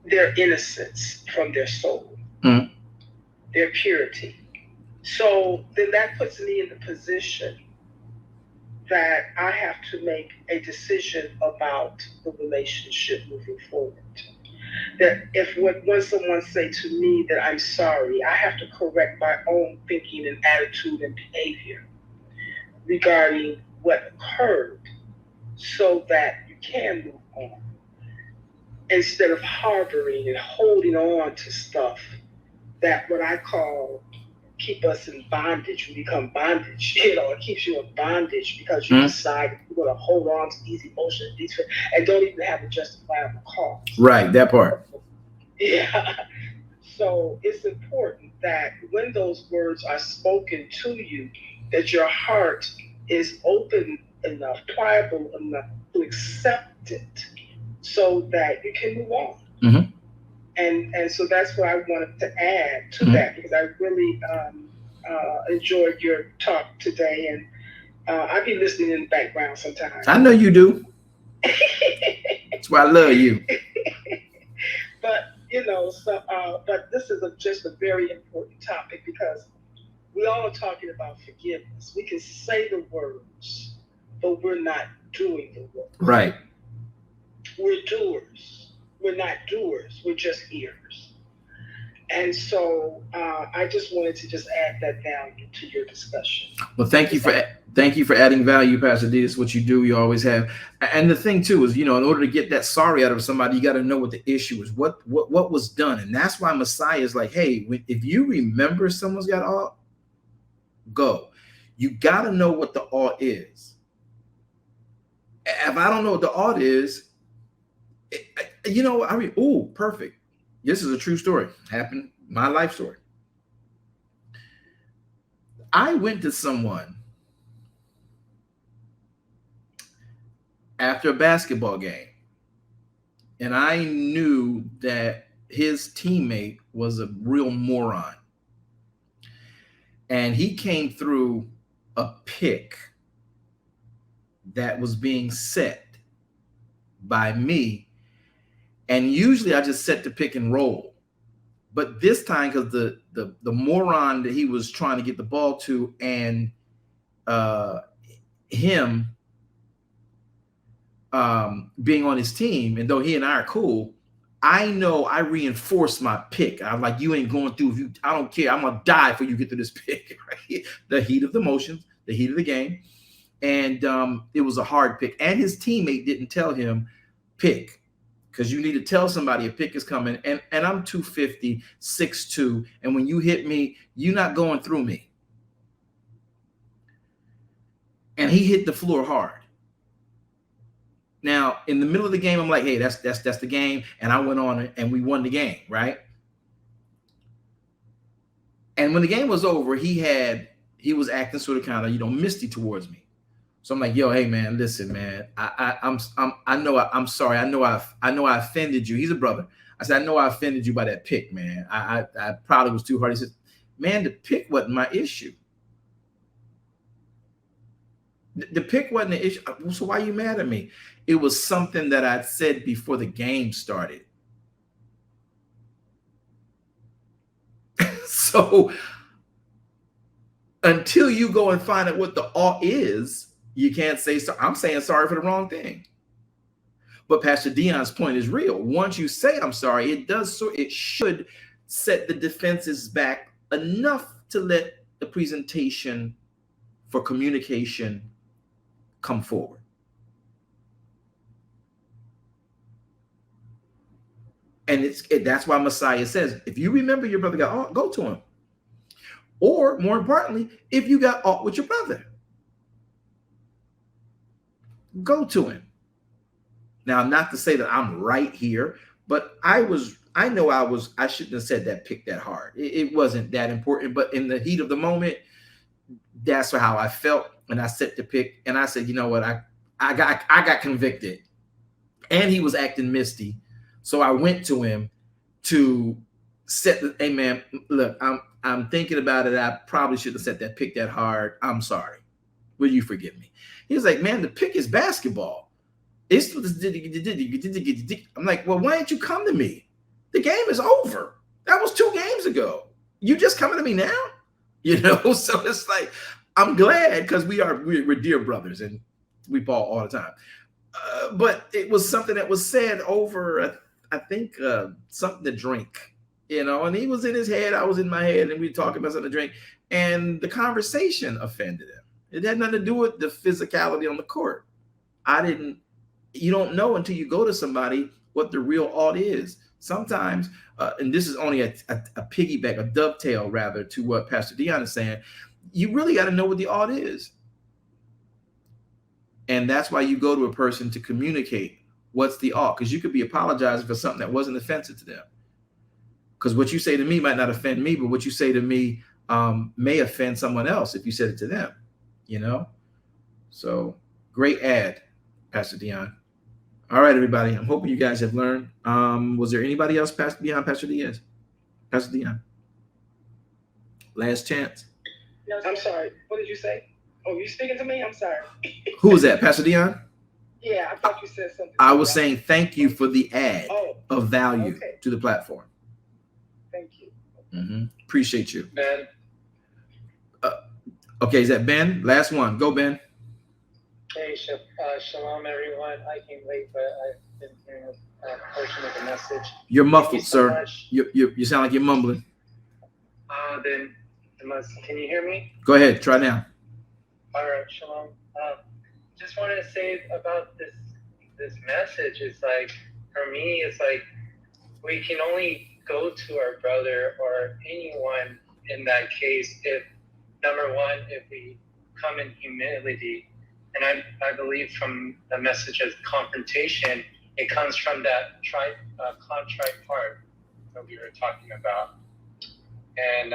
their innocence from their soul, their purity. So then that puts me in the position that I have to make a decision about the relationship moving forward. that when someone say to me that I'm sorry, I have to correct my own thinking and attitude and behavior regarding what occurred so that you can move on instead of harboring and holding on to stuff that what I call keep us in bondage. We become bondage. It keeps you in bondage because you decide you're going to hold on to these emotions, and don't even have a justifiable cause. Right, that part. Yeah. So it's important that when those words are spoken to you, that your heart is open enough, pliable enough to accept it so that you can move on. Mm-hmm. And so that's what I wanted to add to that, because I really enjoyed your talk today, and I'll be listening in the background sometimes. I know you do. That's why I love you. But but this is just a very important topic, because we all are talking about forgiveness. We can say the words, but we're not doing the work. Right. We're doers. We're not doers. We're just hearers. And so I just wanted to just add that value to your discussion. Well, thank you for adding value, Pastor D. It's what you do. You always have. And the thing too is, in order to get that sorry out of somebody, you got to know what the issue is. What was done, and that's why Messiah is like, hey, if you remember someone's got ought, go. You got to know what the ought is. If I don't know what the ought is, perfect. This is a true story. Happened, my life story. I went to someone after a basketball game, and I knew that his teammate was a real moron. And he came through a pick that was being set by me. And usually I just set the pick and roll. But this time, because the moron that he was trying to get the ball to, and him being on his team, and though he and I are cool, I know I reinforced my pick. I'm like, you ain't going through. I don't care. I'm going to die for you get through this pick. Right? The heat of the emotions, the heat of the game. And it was a hard pick. And his teammate didn't tell him pick. Because you need to tell somebody a pick is coming. And I'm 250, 6'2". And when you hit me, you're not going through me. And he hit the floor hard. Now, in the middle of the game, I'm like, hey, that's the game. And I went on and we won the game, right? And when the game was over, he was acting sort of kind of, misty towards me. So I'm like, yo, hey man, listen, man, I'm sorry. I know I offended you. He's a brother. I said, I know I offended you by that pick, man. I probably was too hard. He said, man, the pick wasn't my issue. The pick wasn't the issue. So why are you mad at me? It was something that I'd said before the game started. So until you go and find out what the ought is, you can't say, so I'm saying sorry for the wrong thing. But Pastor Dion's point is real. Once you say I'm sorry, it should set the defenses back enough to let the presentation for communication come forward. And that's why Messiah says, if you remember your brother got ought, go to him. Or more importantly, if you got ought with your brother, go to him. Now, not to say that I'm right here, but I shouldn't have said that pick that hard. It wasn't that important, but in the heat of the moment, that's how I felt. And I set the pick and I said, you know what? I got convicted and he was acting misty. So I went to him to set the, hey man, look, I'm thinking about it. I probably should have set that pick that hard. I'm sorry. Will you forgive me? He was like, man, the pick is basketball. I'm like, well, why didn't you come to me? The game is over. That was 2 games ago. You just coming to me now? So it's like, I'm glad because we're dear brothers and we ball all the time. But it was something that was said over something to drink, and he was in his head, I was in my head, and we were talking about something to drink, and the conversation offended him. It had nothing to do with the physicality on the court. You don't know until you go to somebody what the real ought is. Sometimes, and this is only a piggyback, a dovetail rather, to what Pastor Dion is saying, you really got to know what the ought is. And that's why you go to a person to communicate what's the ought, because you could be apologizing for something that wasn't offensive to them. Because what you say to me might not offend me, but what you say to me may offend someone else if you said it to them, So great ad, Pastor Dion. All right, everybody. I'm hoping you guys have learned. Was there anybody else beyond Pastor Diaz? Pastor Dion. Last chance. No, I'm sorry. What did you say? Oh, you speaking to me? I'm sorry. Who was that? Pastor Dion? Yeah, I thought you said something. I was saying thank you for the ad of value okay. to the platform. Thank you. Appreciate you. Ben. Okay, is that Ben? Last one. Go, Ben. Hey, shalom, everyone. I came late, but I've been hearing a portion of the message. You're muffled, Thank you so sir. much. You sound like you're mumbling. Then can you hear me? Go ahead. Try now. All right, shalom. Just wanted to say about this message. It's like, for me, it's like we can only go to our brother or anyone in that case if, number one, if we come in humility. And I believe from the message of confrontation, it comes from that contrite heart that we were talking about. And,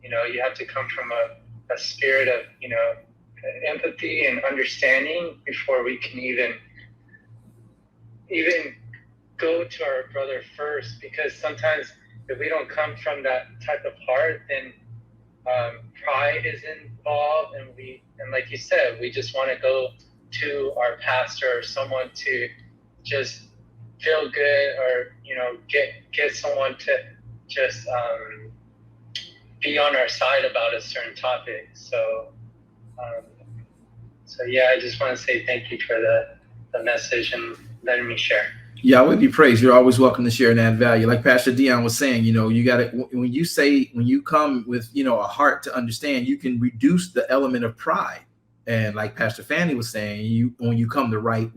you have to come from a spirit of, empathy and understanding before we can even go to our brother first. Because sometimes if we don't come from that type of heart, then pride is involved, and like you said, we just want to go to our pastor or someone to just feel good, or get someone to just be on our side about a certain topic. So yeah, I just want to say thank you for the message and letting me share. Yahweh be praised. You're always welcome to share and add value. Like Pastor Dion was saying, you got to, when you come with, a heart to understand, you can reduce the element of pride. And like Pastor Fanny was saying, when you come the right,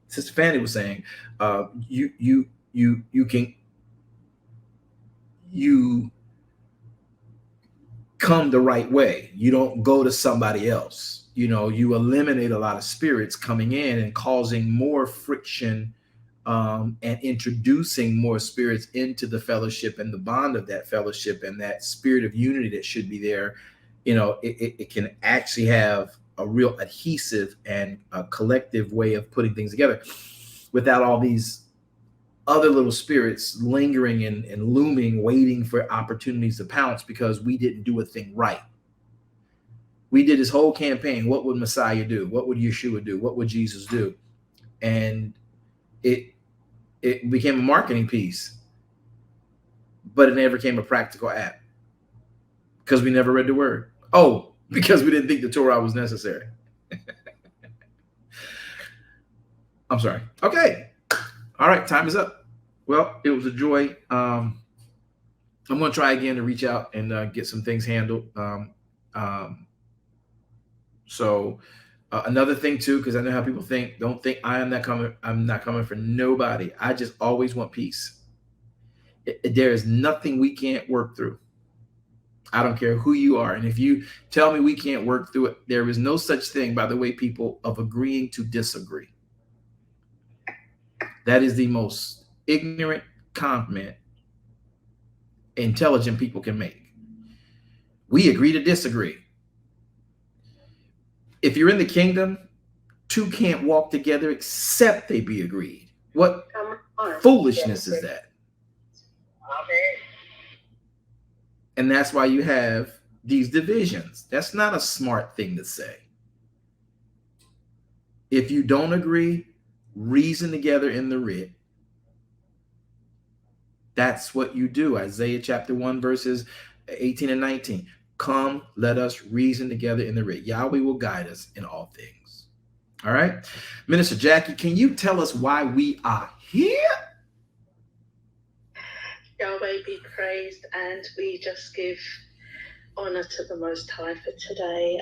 Sister Fanny was saying, you come the right way. You don't go to somebody else. You eliminate a lot of spirits coming in and causing more friction and introducing more spirits into the fellowship and the bond of that fellowship and that spirit of unity that should be there. It can actually have a real adhesive and a collective way of putting things together without all these other little spirits lingering and looming, waiting for opportunities to pounce because we didn't do a thing right. We did this whole campaign. What would Messiah do? What would Yeshua do? What would Jesus do? And it became a marketing piece, but it never became a practical act because we never read the word. Oh, because we didn't think the Torah was necessary. I'm sorry. Okay. All right. Time is up. Well, it was a joy. I'm going to try again to reach out and get some things handled. So another thing too, because I know how people think, don't think I'm not coming for nobody. I just always want peace. There is nothing we can't work through. I don't care who you are. And if you tell me we can't work through it, there is no such thing, by the way, people, of agreeing to disagree. That is the most ignorant comment intelligent people can make. We agree to disagree. If you're in the kingdom, two can't walk together except they be agreed. What foolishness is that? And that's why you have these divisions. That's not a smart thing to say. If you don't agree, reason together in the writ. That's what you do. Isaiah chapter 1, verses 18 and 19. Come, let us reason together in the writ. Yahweh will guide us in all things. All right. Minister Jackie, can you tell us why we are here? Yahweh be praised, and we just give honor to the Most High for today.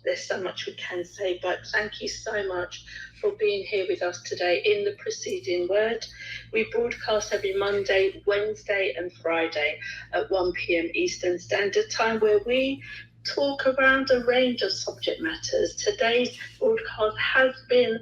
There's so much we can say, but thank you so much for being here with us today in the preceding word. We broadcast every Monday, Wednesday, and Friday at 1 p.m. Eastern Standard Time, where we talk around a range of subject matters. Today's broadcast has been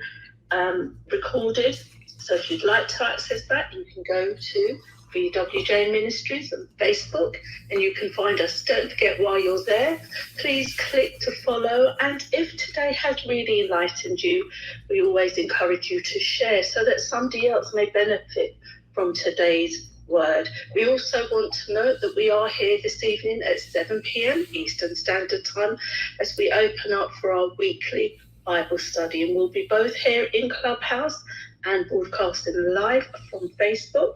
recorded, so if you'd like to access that, you can go to BWJ Ministries on Facebook, and you can find us. Don't forget, while you're there, please click to follow. And if today has really enlightened you, we always encourage you to share so that somebody else may benefit from today's word. We also want to note that we are here this evening at 7 p.m. Eastern Standard Time as we open up for our weekly Bible study, and we'll be both here in Clubhouse and broadcasting live from Facebook.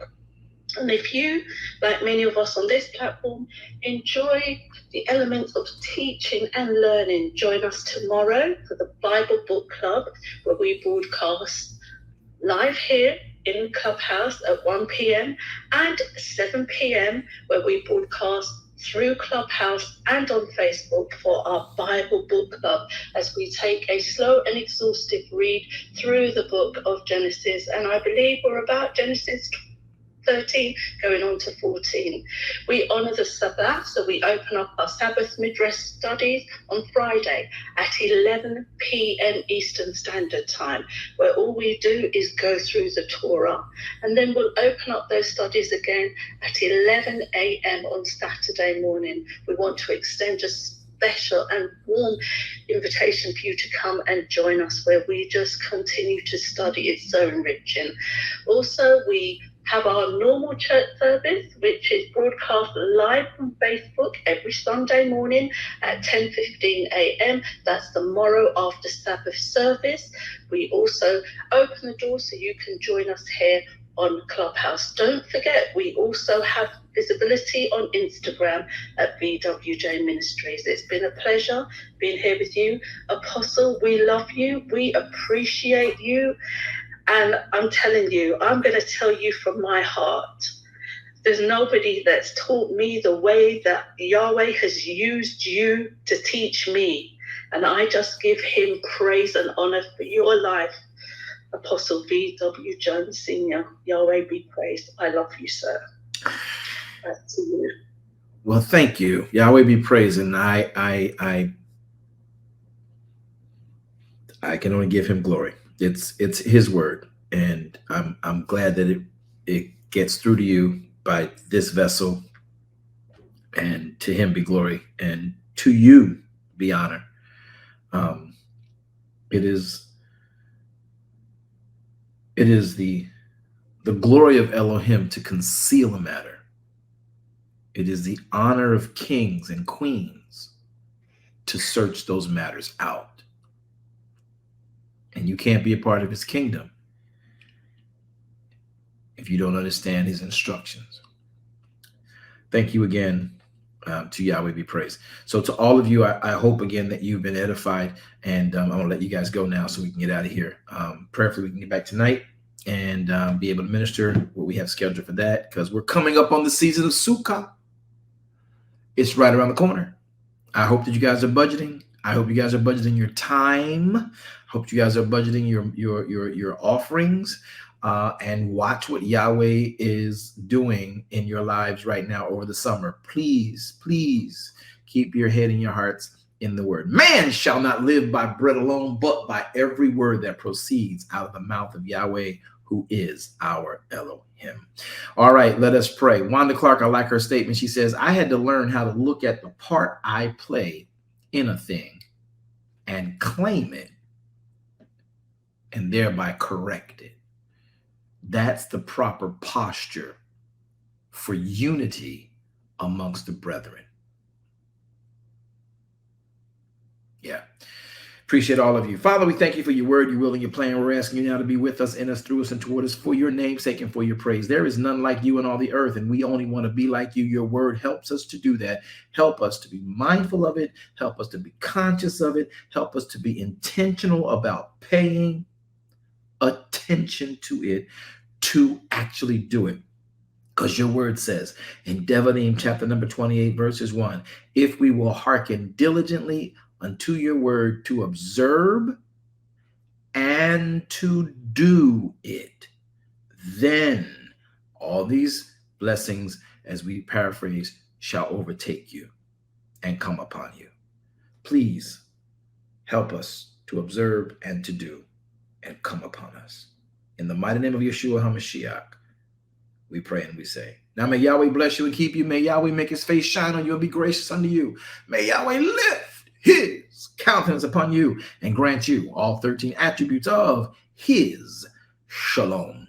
And if you, like many of us on this platform, enjoy the elements of teaching and learning, join us tomorrow for the Bible Book Club, where we broadcast live here in Clubhouse at 1 p.m. and 7 p.m. where we broadcast through Clubhouse and on Facebook for our Bible Book Club, as we take a slow and exhaustive read through the book of Genesis. And I believe we're about Genesis 13 going on to 14. We honor the Sabbath, so we open up our Sabbath Midrash studies on Friday at 11 p.m. Eastern Standard Time, where all we do is go through the Torah. And then we'll open up those studies again at 11 a.m. on Saturday morning. We want to extend a special and warm invitation for you to come and join us, where we just continue to study. It's so enriching. Also, we have our normal church service, which is broadcast live on Facebook every Sunday morning at 10:15 a.m. That's the morrow after Sabbath service. We also open the door so you can join us here on Clubhouse. Don't forget, we also have visibility on Instagram at BWJ Ministries. It's been a pleasure being here with you. Apostle, we love you. We appreciate you. And I'm telling you, I'm going to tell you from my heart, there's nobody that's taught me the way that Yahweh has used you to teach me. And I just give him praise and honor for your life, Apostle V.W. Jones Sr. Yahweh be praised. I love you, sir. Back to you. Well, thank you. Yahweh be praised. And I can only give him glory. It's his word, and I'm glad that it gets through to you by this vessel, and to him be glory, and to you be honor. It is the glory of Elohim to conceal a matter. It is the honor of kings and queens to search those matters out. And you can't be a part of his kingdom if you don't understand his instructions. Thank you again. To Yahweh be praised. So to all of you, I hope again that you've been edified, and I'm going to let you guys go now so we can get out of here. Prayerfully, we can get back tonight and be able to minister what we have scheduled for that, because we're coming up on the season of Sukkah. It's right around the corner. I hope that you guys are budgeting. I hope you guys are budgeting your time. Hope you guys are budgeting your offerings, and watch what Yahweh is doing in your lives right now over the summer. Please, please keep your head and your hearts in the word. Man shall not live by bread alone, but by every word that proceeds out of the mouth of Yahweh, who is our Elohim. All right, let us pray. Wanda Clark, I like her statement. She says, I had to learn how to look at the part I play in a thing and claim it, and thereby correct it. That's the proper posture for unity amongst the brethren. Yeah. Appreciate all of you. Father, we thank you for your word, your will, and your plan. We're asking you now to be with us, in us, through us, and toward us for your name's sake and for your praise. There is none like you in all the earth, and we only want to be like you. Your word helps us to do that. Help us to be mindful of it. Help us to be conscious of it. Help us to be intentional about paying attention to it, to actually do it. Because your word says in Devarim chapter number 28, verses 1, if we will hearken diligently unto your word to observe and to do it, then all these blessings, as we paraphrase, shall overtake you and come upon you. Please help us to observe and to do and come upon us. In the mighty name of Yeshua HaMashiach, we pray and we say, now may Yahweh bless you and keep you. May Yahweh make his face shine on you and be gracious unto you. May Yahweh lift his countenance upon you and grant you all 13 attributes of his shalom.